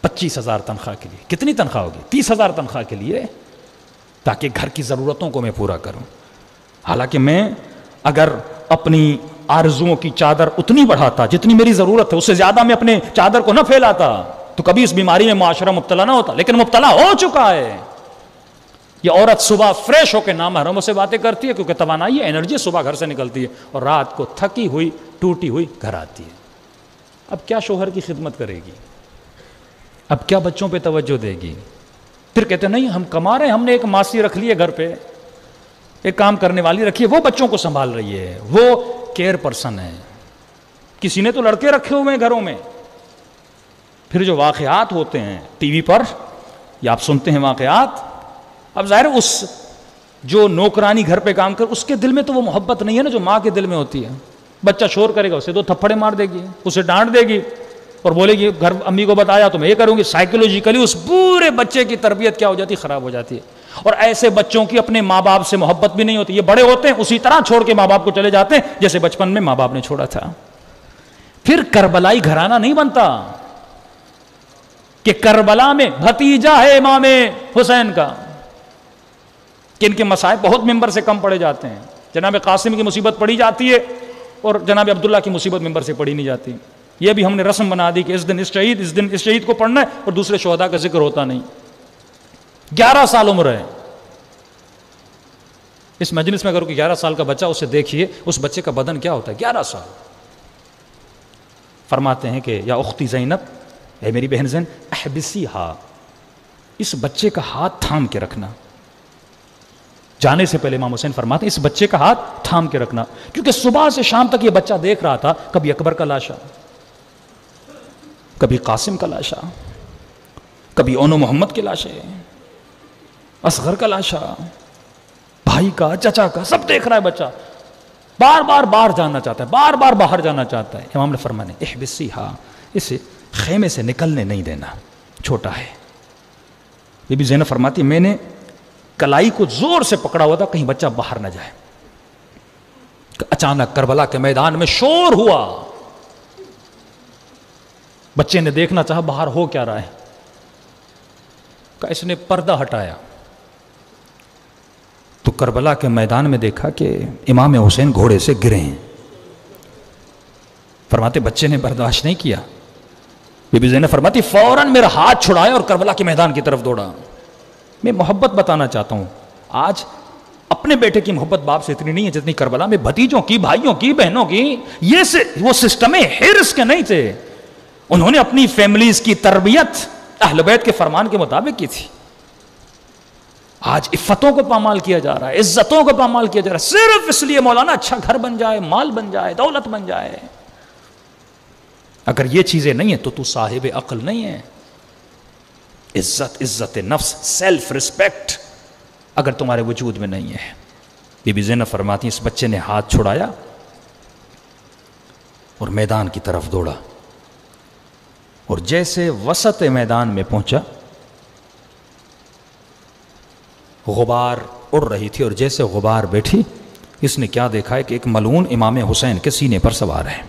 25,000 تنخواہ کے لیے. کتنی تنخواہ ہوگی؟ 30,000 تنخواہ کے لیے، تاکہ گھر کی ضرورتوں کو میں پورا کروں. حالانکہ میں اگر اپنی آرزوؤں کی چادر اتنی بڑھاتا جتنی میری ضرورت ہے، اس سے زیادہ میں اپنے چادر کو نہ پھیلاتا، تو کبھی اس بیماری میں معاشرہ مبتلا نہ ہوتا. لیکن مبتلا ہو چکا ہے. یہ عورت صبح فریش ہو کے نامحرموں سے باتیں کرتی ہے، کیونکہ توانائی ہے، انرجی صبح گھر سے نکلتی ہے، اور رات کو تھکی ہوئی ٹوٹی ہوئی گھر آتی ہے. اب کیا شوہر کی خدمت کرے گی؟ اب کیا بچوں پہ توجہ دے گی؟ پھر کہتے نہیں ہم کما رہے ہیں، ہم نے ایک ماسی رکھ لی ہے گھر پہ، ایک کام کرنے والی رکھی ہے، وہ بچوں کو سنبھال رہی ہے، وہ کیئر پرسن ہے. کسی نے تو لڑکے رکھے ہوئے ہیں گھروں میں. پھر جو واقعات ہوتے ہیں ٹی وی پر یا آپ سنتے ہیں واقعات، اب ظاہر ہے اس جو نوکرانی گھر پہ کام کر، اس کے دل میں تو وہ محبت نہیں ہے نا جو ماں کے دل میں ہوتی ہے. بچہ شور کرے گا، اسے 2 تھپڑے مار دے گی، اسے ڈانٹ دے گی اور بولے گی گھر امی کو بتایا تو میں یہ کروں گی. سائیکولوجیکلی اس پورے بچے کی تربیت کیا ہو جاتی ہے؟ خراب ہو جاتی ہے. اور ایسے بچوں کی اپنے ماں باپ سے محبت بھی نہیں ہوتی. یہ بڑے ہوتے ہیں اسی طرح چھوڑ کے ماں باپ کو چلے جاتے ہیں جیسے بچپن میں ماں باپ نے چھوڑا تھا. پھر کربلائی گھرانہ نہیں بنتا کہ کربلا میں بھتیجا ہے امام حسین کا، کہ ان کے مسائب بہت ممبر سے کم پڑے جاتے ہیں. جناب قاسم کی مصیبت پڑی جاتی ہے اور جناب عبداللہ کی مصیبت ممبر سے پڑھی نہیں جاتی. یہ بھی ہم نے رسم بنا دی کہ اس دن اس شہید کو پڑھنا ہے اور دوسرے شہداء کا ذکر ہوتا نہیں. 11 سال عمر ہے اس مجلس میں. اگر 11 سال کا بچہ، اسے دیکھیے اس بچے کا بدن کیا ہوتا ہے. 11 سال. فرماتے ہیں کہ یا اختی زینب، اے میری بہن زین، احبسی ہا، اس بچے کا ہاتھ تھام کے رکھنا. جانے سے پہلے امام حسین فرماتے ہیں اس بچے کا ہاتھ تھام کے رکھنا، کیونکہ صبح سے شام تک یہ بچہ دیکھ رہا تھا کبھی اکبر کا لاشا، کبھی قاسم کا لاشا، کبھی اونو محمد کے لاشے، اصغر کا لاشا، بھائی کا، چچا کا، سب دیکھ رہا ہے بچہ. بار بار باہر جانا چاہتا ہے، بار بار باہر جانا چاہتا ہے. امام نے فرمایا احبسی ہا، اسے خیمے سے نکلنے نہیں دینا، چھوٹا ہے. بی بی زینب فرماتی میں نے کلائی کو زور سے پکڑا ہوا تھا کہیں بچہ باہر نہ جائے. اچانک کربلا کے میدان میں شور ہوا. بچے نے دیکھنا چاہا باہر ہو کیا رہا ہے. اس نے پردہ ہٹایا تو کربلا کے میدان میں دیکھا کہ امام حسین گھوڑے سے گرے ہیں. فرماتے بچے نے برداشت نہیں کیا. بی بی زینب فرماتی فوراً میرا ہاتھ چھڑایا اور کربلا کے میدان کی طرف دوڑا. میں محبت بتانا چاہتا ہوں، آج اپنے بیٹے کی محبت باپ سے اتنی نہیں ہے جتنی کربلا میں بھتیجوں کی، بھائیوں کی، بہنوں کی. وہ سسٹم حرص کے نہیں تھے. انہوں نے اپنی فیملیز کی تربیت اہل بیت کے فرمان کے مطابق کی تھی. آج عفتوں کو پامال کیا جا رہا ہے، عزتوں کو پامال کیا جا رہا ہے، صرف اس لیے مولانا اچھا گھر بن جائے، مال بن جائے، دولت بن جائے. اگر یہ چیزیں نہیں ہیں تو صاحب عقل نہیں ہے. عزت نفس، سیلف ریسپیکٹ اگر تمہارے وجود میں نہیں ہے. بی بی زینب فرماتی اس بچے نے ہاتھ چھڑایا اور میدان کی طرف دوڑا، اور جیسے وسط میدان میں پہنچا غبار اڑ رہی تھی، اور جیسے غبار بیٹھی اس نے کیا دیکھا ہے کہ ایک ملعون امام حسین کے سینے پر سوار ہے.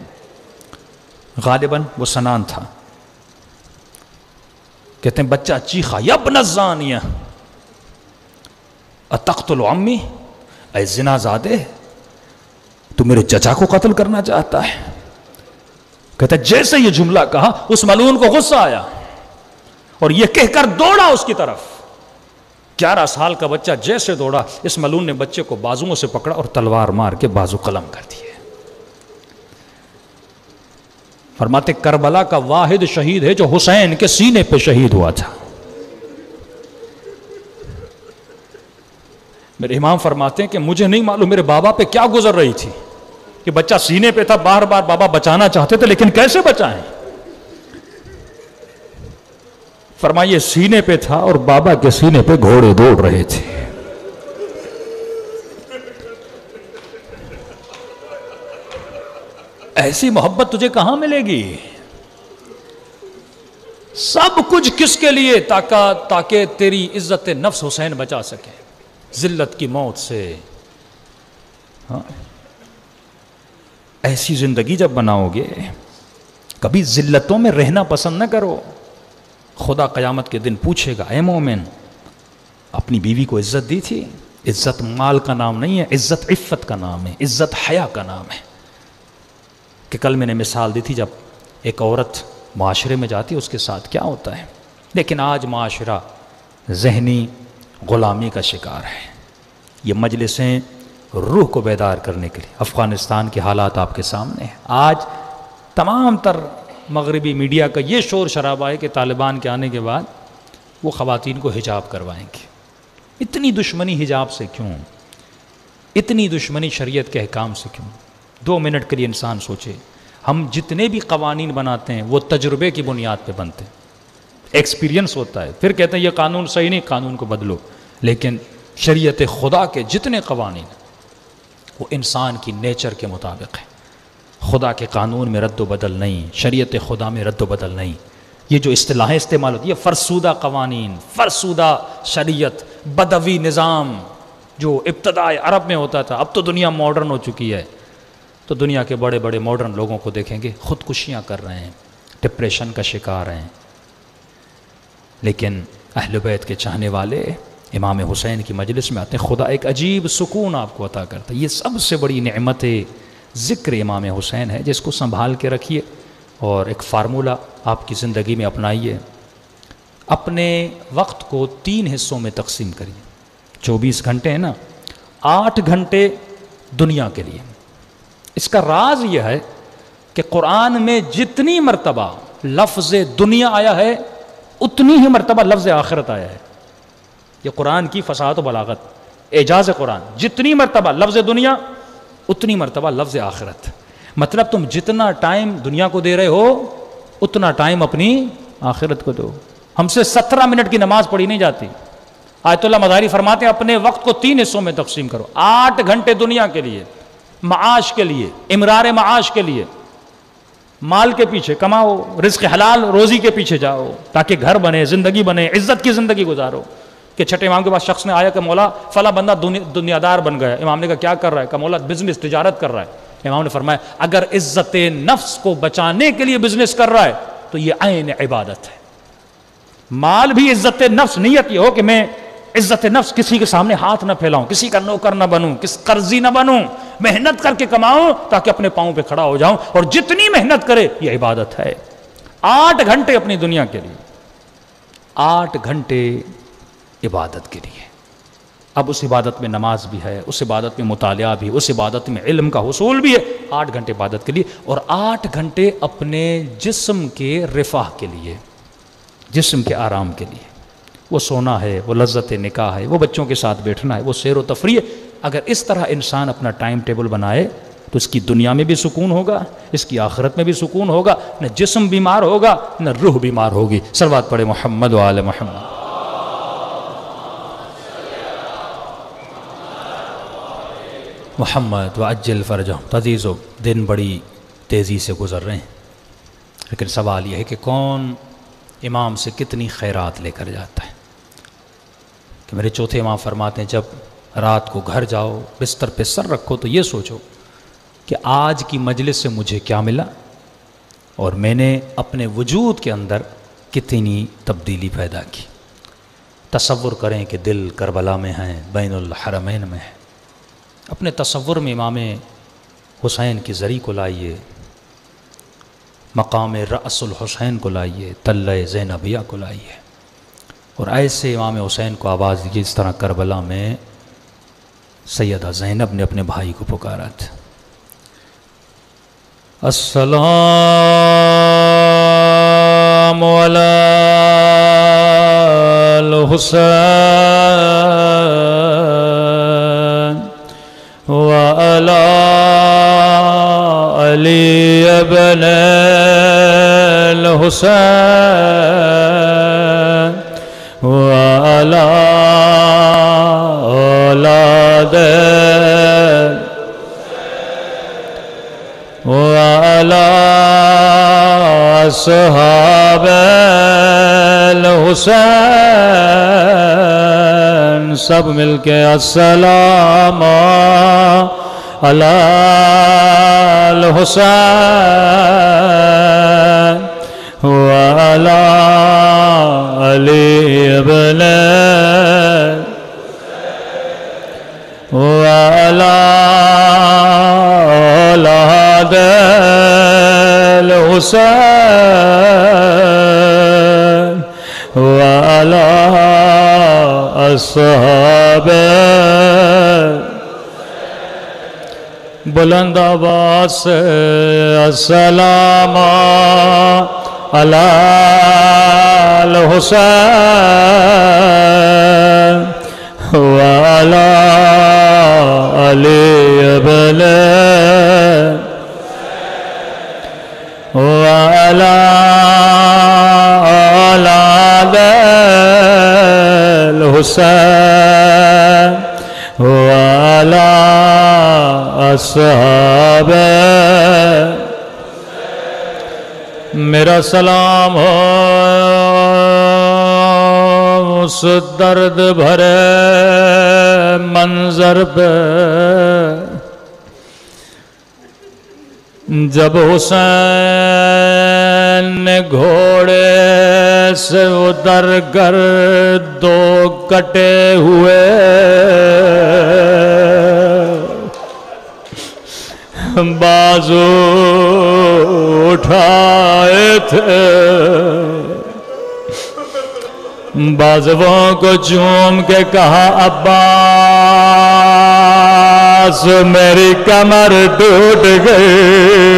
غالباً وہ سنان تھا. کہتے ہیں بچہ چیخا یا ابن الزانیہ اتقتل عمی، اے زنا زادے تو میرے چچا کو قتل کرنا چاہتا ہے. کہتے ہیں جیسے یہ جملہ کہا اس ملعون کو غصہ آیا اور یہ کہہ کر دوڑا اس کی طرف. 11 سال کا بچہ جیسے دوڑا اس ملعون نے بچے کو بازوؤں سے پکڑا اور تلوار مار کے بازو قلم کر دیے. فرماتے کربلا کا واحد شہید ہے جو حسین کے سینے پہ شہید ہوا تھا. میرے امام فرماتے ہیں کہ مجھے نہیں معلوم میرے بابا پہ کیا گزر رہی تھی کہ بچہ سینے پہ تھا، بار بار بابا بچانا چاہتے تھے لیکن کیسے بچائیں. فرمائیے سینے پہ تھا اور بابا کے سینے پہ گھوڑے دوڑ رہے تھے. ایسی محبت تجھے کہاں ملے گی؟ سب کچھ کس کے لیے؟ تاکہ تیری عزت نفس حسین بچا سکے ذلت کی موت سے. ہاں ایسی زندگی جب بناؤ گے کبھی ذلتوں میں رہنا پسند نہ کرو. خدا قیامت کے دن پوچھے گا اے مومن اپنی بیوی کو عزت دی تھی؟ عزت مال کا نام نہیں ہے، عزت عفت کا نام ہے، عزت حیا کا نام ہے. کہ کل میں نے مثال دی تھی جب ایک عورت معاشرے میں جاتی ہے اس کے ساتھ کیا ہوتا ہے. لیکن آج معاشرہ ذہنی غلامی کا شکار ہے. یہ مجلسیں روح کو بیدار کرنے کے لیے، افغانستان کے حالات آپ کے سامنے ہیں. آج تمام تر مغربی میڈیا کا یہ شور شرابہ ہے کہ طالبان کے آنے کے بعد وہ خواتین کو حجاب کروائیں گے. اتنی دشمنی حجاب سے کیوں؟ اتنی دشمنی شریعت کے احکام سے کیوں؟ 2 منٹ کے لیے انسان سوچے. ہم جتنے بھی قوانین بناتے ہیں وہ تجربے کی بنیاد پہ بنتے ہیں، ایکسپیرینس ہوتا ہے، پھر کہتے ہیں یہ قانون صحیح نہیں، قانون کو بدلو. لیکن شریعت خدا کے جتنے قوانین وہ انسان کی نیچر کے مطابق ہے. خدا کے قانون میں رد و بدل نہیں، شریعت خدا میں رد و بدل نہیں. یہ جو اصطلاحیں استعمال ہوتی ہے فرسودہ قوانین، فرسودہ شریعت، بدوی نظام جو ابتدائے عرب میں ہوتا تھا، اب تو دنیا ماڈرن ہو چکی ہے. تو دنیا کے بڑے بڑے ماڈرن لوگوں کو دیکھیں گے خودکشیاں کر رہے ہیں، ڈپریشن کا شکار ہیں. لیکن اہل بیت کے چاہنے والے امام حسین کی مجلس میں آتے ہیں، خدا ایک عجیب سکون آپ کو عطا کرتا ہے. یہ سب سے بڑی نعمت ذکر امام حسین ہے جس کو سنبھال کے رکھیے اور ایک فارمولہ آپ کی زندگی میں اپنائیے. اپنے وقت کو 3 حصوں میں تقسیم کریے. 24 گھنٹے ہیں نا، 8 گھنٹے دنیا کے لیے. اس کا راز یہ ہے کہ قرآن میں جتنی مرتبہ لفظ دنیا آیا ہے اتنی ہی مرتبہ لفظ آخرت آیا ہے. یہ قرآن کی فصاحت و بلاغت، اعجاز قرآن. جتنی مرتبہ لفظ دنیا اتنی مرتبہ لفظ آخرت. مطلب تم جتنا ٹائم دنیا کو دے رہے ہو اتنا ٹائم اپنی آخرت کو دو. ہم سے 17 منٹ کی نماز پڑھی نہیں جاتی. آیت اللہ مظاہری فرماتے ہیں اپنے وقت کو 3 حصوں میں تقسیم کرو. 8 گھنٹے دنیا کے لیے، معاش کے لیے، امرار معاش کے لیے، مال کے پیچھے کماؤ، رزق حلال روزی کے پیچھے جاؤ تاکہ گھر بنے، زندگی بنے، عزت کی زندگی گزارو. کہ چھٹے امام کے پاس شخص نے آیا کہ مولا فلاں بندہ دنیا دار بن گیا. امام نے کہا کیا کر رہا ہے؟ کہ مولا بزنس، تجارت کر رہا ہے. امام نے فرمایا اگر عزت نفس کو بچانے کے لیے بزنس کر رہا ہے تو یہ عین عبادت ہے. مال بھی عزت نفس، نیت یہ ہو کہ میں عزت نفس کسی کے سامنے ہاتھ نہ پھیلاؤں، کسی کا نوکر نہ بنوں، قرضی نہ بنوں، محنت کر کے کماؤں تاکہ اپنے پاؤں پہ کھڑا ہو جاؤں. اور جتنی محنت کرے یہ عبادت ہے. 8 گھنٹے اپنی دنیا کے لیے، 8 گھنٹے عبادت کے لیے. اب اس عبادت میں نماز بھی ہے، اس عبادت میں مطالعہ بھی، اس عبادت میں علم کا حصول بھی ہے. 8 گھنٹے عبادت کے لیے اور 8 گھنٹے اپنے جسم کے رفاہ کے لیے، جسم کے آرام کے لیے. وہ سونا ہے، وہ لذت نکاح ہے، وہ بچوں کے ساتھ بیٹھنا ہے، وہ سیر و تفریح. اگر اس طرح انسان اپنا ٹائم ٹیبل بنائے تو اس کی دنیا میں بھی سکون ہوگا، اس کی آخرت میں بھی سکون ہوگا. نہ جسم بیمار ہوگا نہ روح بیمار ہوگی. صلوات پڑھے محمد و آل محمد. محمد وعجل فرجہم. عزیزو دن بڑی تیزی سے گزر رہے ہیں، لیکن سوال یہ ہے کہ کون امام سے کتنی خیرات لے کر جاتا ہے. کہ میرے چوتھے امام فرماتے ہیں جب رات کو گھر جاؤ بستر پہ سر رکھو تو یہ سوچو کہ آج کی مجلس سے مجھے کیا ملا اور میں نے اپنے وجود کے اندر کتنی تبدیلی پیدا کی. تصور کریں کہ دل کربلا میں ہیں، بین الحرمین میں ہے. اپنے تصور میں امام حسین کی زری کو لائیے، مقام رأس الحسین کو لائیے، تلہ زینبیہ کو لائیے اور ایسے امام حسین کو آواز دیجیے اس طرح کربلا میں سیدہ زینب نے اپنے بھائی کو پکارا تھا. السلام علی الحسین وعلی علی ابن الحسین وعلی اولاد وعلی اصحاب الحسین. سب مل کے السلام علی الحسین وعلی ابن وعلى أولاد الحسين وعلى أصحابه بلند آواز سے السلام علی الحسین وعلی علی ابن وعلی اولاد الحسین وعلی اصحاب میرا سلام ہو اس درد بھرے منظر پہ جب حسین نے گھوڑے سے اتر کر دو کٹے ہوئے بازو اٹھائے تھے بازووں کو چوم کے کہا عباس میری کمر ٹوٹ گئی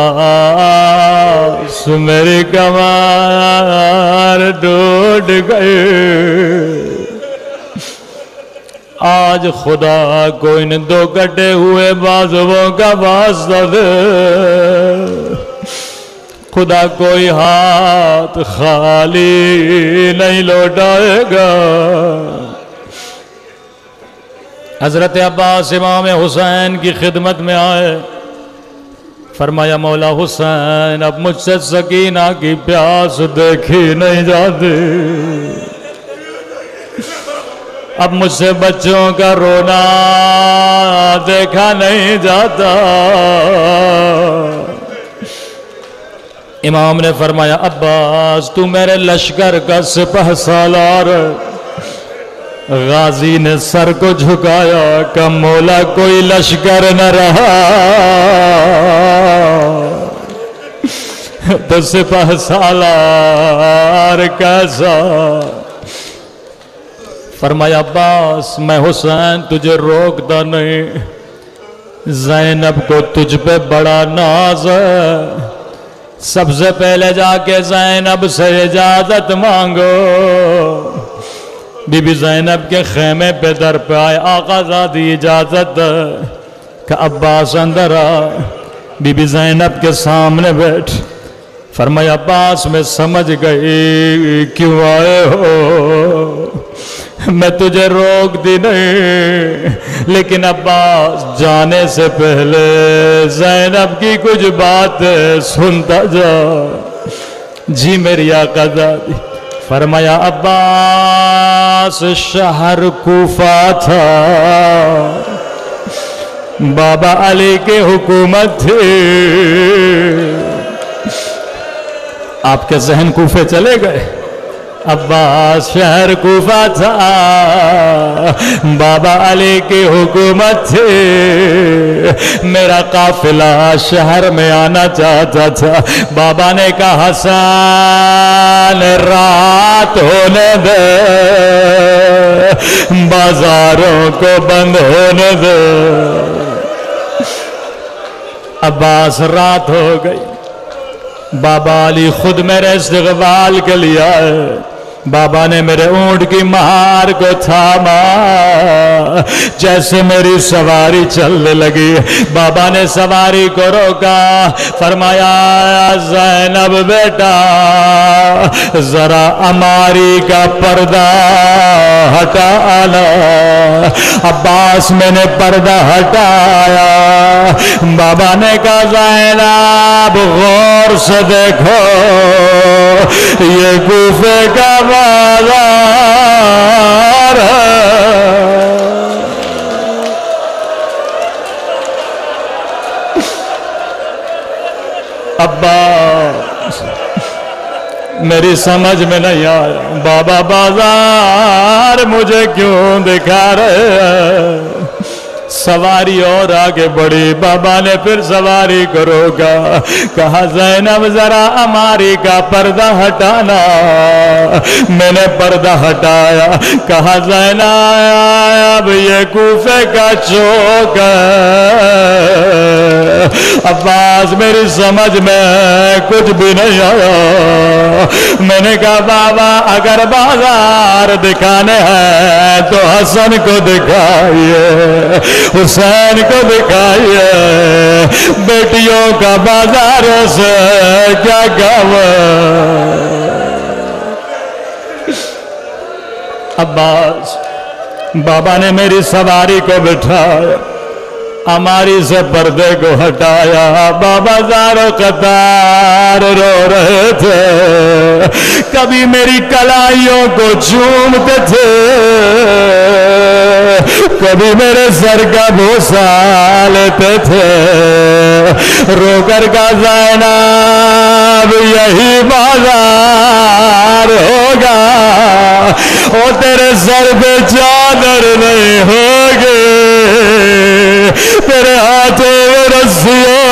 عباس میری کمر ٹوٹ گئی آج خدا کو ان دو کٹے ہوئے بازووں کا واسطہ دے خدا کوئی ہاتھ خالی نہیں لوٹائے گا حضرت عباس امام حسین کی خدمت میں آئے فرمایا مولا حسین اب مجھ سے سکینہ کی پیاس دیکھی نہیں جاتی اب مجھ سے بچوں کا رونا دیکھا نہیں جاتا امام نے فرمایا عباس تو میرے لشکر کا سپہ سالار غازی نے سر کو جھکایا کہ مولا کوئی لشکر نہ رہا تو سپہ سالار کیسا فرمایا عباس میں حسین تجھے روکتا نہیں زینب کو تجھ پہ بڑا ناز ہے سب سے پہلے جا کے زینب سے اجازت مانگو بی بی زینب کے خیمے پہ در پہ آئے آقا زادی اجازت کہ عباس اندر آ بی بی زینب کے سامنے بیٹھ فرمایا عباس میں سمجھ گئی کیوں آئے ہو میں تجھے روک دی نہیں لیکن عباس جانے سے پہلے زینب کی کچھ باتیں سنتا جا جی میری آقا زادی فرمایا عباس شہر کوفہ تھا بابا علی کی حکومت تھی آپ کے ذہن کوفے چلے گئے عباس شہر کوفہ تھا بابا علی کی حکومت تھی میرا قافلہ شہر میں آنا چاہتا تھا بابا نے کہا حسن رات ہونے دے بازاروں کو بند ہونے دے عباس رات ہو گئی بابا علی خود میرے استقبال کے لیے آئے بابا نے میرے اونٹ کی مہار کو تھاما جیسے میری سواری چلنے لگی بابا نے سواری کو روکا فرمایا زینب بیٹا ذرا اماری کا پردہ ہٹانا عباس میں نے پردہ ہٹایا بابا نے کہا زینب غور سے دیکھو یہ کوفے کا بازار ہے میری سمجھ میں نہیں آیا بابا بازار مجھے کیوں دکھا رہے ہیں؟ سواری اور آگے بڑھی، بابا نے پھر سواری کو روکا، کہا زینب ذرا اماری کا پردہ ہٹانا۔ میں نے پردہ ہٹایا، کہا زینب اب یہ کوفے کا چوک ہے۔ عباس میری سمجھ میں کچھ بھی نہیں آیا۔ میں نے کہا بابا اگر بازار دکھانے ہیں تو حسن کو دکھائیے، حسین کو دکھائیے، بیٹیوں کا بازاروں سے کیا کام ہے؟ عباس بابا نے میری سواری کو بٹھایا، ہماری سے پردے کو ہٹایا، بابا زارو قطار رو رہے تھے، کبھی میری کلائیوں کو چومتے تھے، کبھی میرے سر کا بوسہ لیتے تھے، رو کر کا زینب یہی بازار ہوگا، او تیرے سر پہ چادر نہیں ہوگی، تیرے ہاتھوں میں رسیاں۔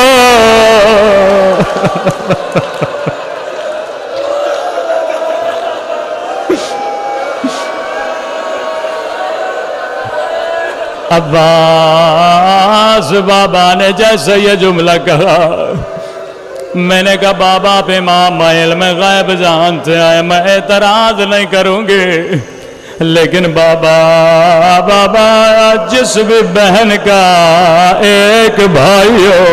عباس بابا نے جیسے یہ جملہ کہا، میں نے کہا بابا آپ امام علم غیب جانتے ہیں، میں اعتراض نہیں کروں گی، لیکن بابا جس بھی بہن کا ایک بھائی ہو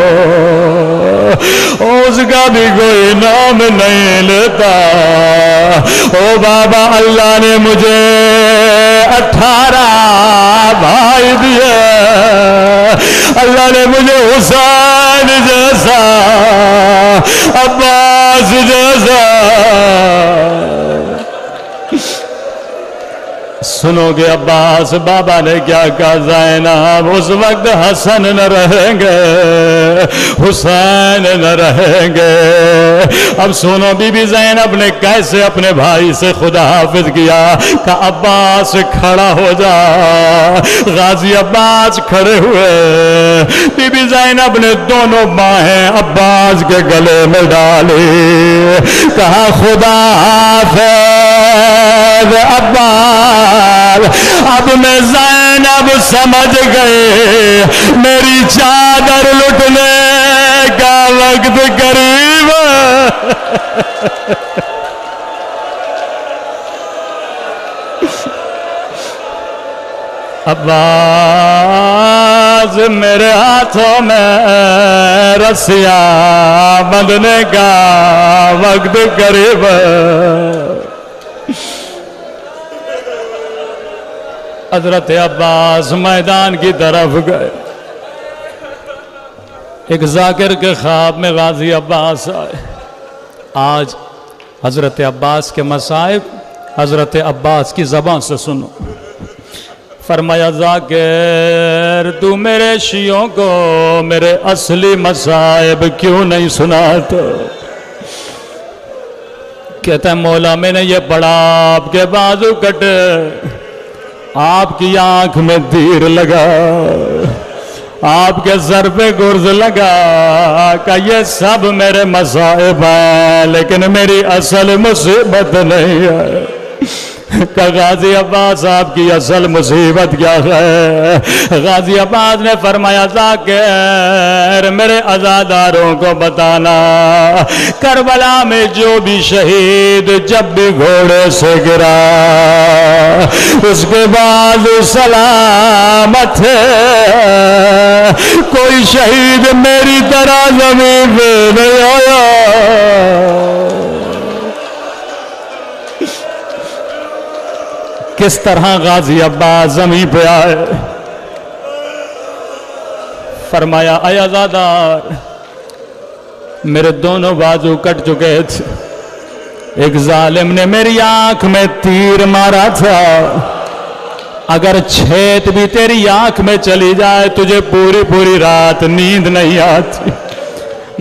اس کا بھی کوئی نام نہیں لیتا۔ او بابا اللہ نے مجھے 18 بھائی دیے، اللہ نے مجھے حسین جیسا، عباس جیسا۔ سنو گے عباس بابا نے کیا کہا، زینب اس وقت حسن نہ رہیں گے، حسین نہ رہیں گے۔ اب سنو بی بی زینب نے کیسے اپنے بھائی سے خدا حافظ کیا، کہ عباس کھڑا ہو جا۔ غازی عباس کھڑے ہوئے، بی بی زینب نے دونوں باہیں عباس کے گلے میں ڈالی، کہا خدا حافظ عباس، اب میں زینب سمجھ گئے میری چادر لٹنے کا وقت قریب ہے۔ عباس میرے ہاتھوں میں رسیاں بندھنے کا وقت قریب ہے۔ حضرت عباس میدان کی طرف گئے، ایک ذاکر کے خواب میں غازی عباس آئے۔ آج حضرت عباس کے مصائب حضرت عباس کی زبان سے سنو۔ فرمایا ذاکر تو میرے شیعوں کو میرے اصلی مصائب کیوں نہیں سناتا؟ کہتا ہے مولا میں نے یہ پڑھا آپ کے بازو کٹے، آپ کی آنکھ میں تیر لگا، آپ کے سر پہ گرز لگا، کہ یہ سب میرے مصائب ہیں لیکن میری اصل مصیبت نہیں ہے۔ کہ غازی عباس آپ کی اصل مصیبت کیا ہے؟ غازی عباس نے فرمایا ذاکر میرے عزاداروں کو بتانا، کربلا میں جو بھی شہید جب بھی گھوڑے سے گرا اس کے بعد سلامت ہے، کوئی شہید میری طرح زمین پہ نہیں آیا۔ کس طرح غازی عباس زمین پہ آئے؟ فرمایا اے عزادار میرے دونوں بازو کٹ چکے تھے، ایک ظالم نے میری آنکھ میں تیر مارا تھا، اگر چھیت بھی تیری آنکھ میں چلی جائے تجھے پوری رات نیند نہیں آتی۔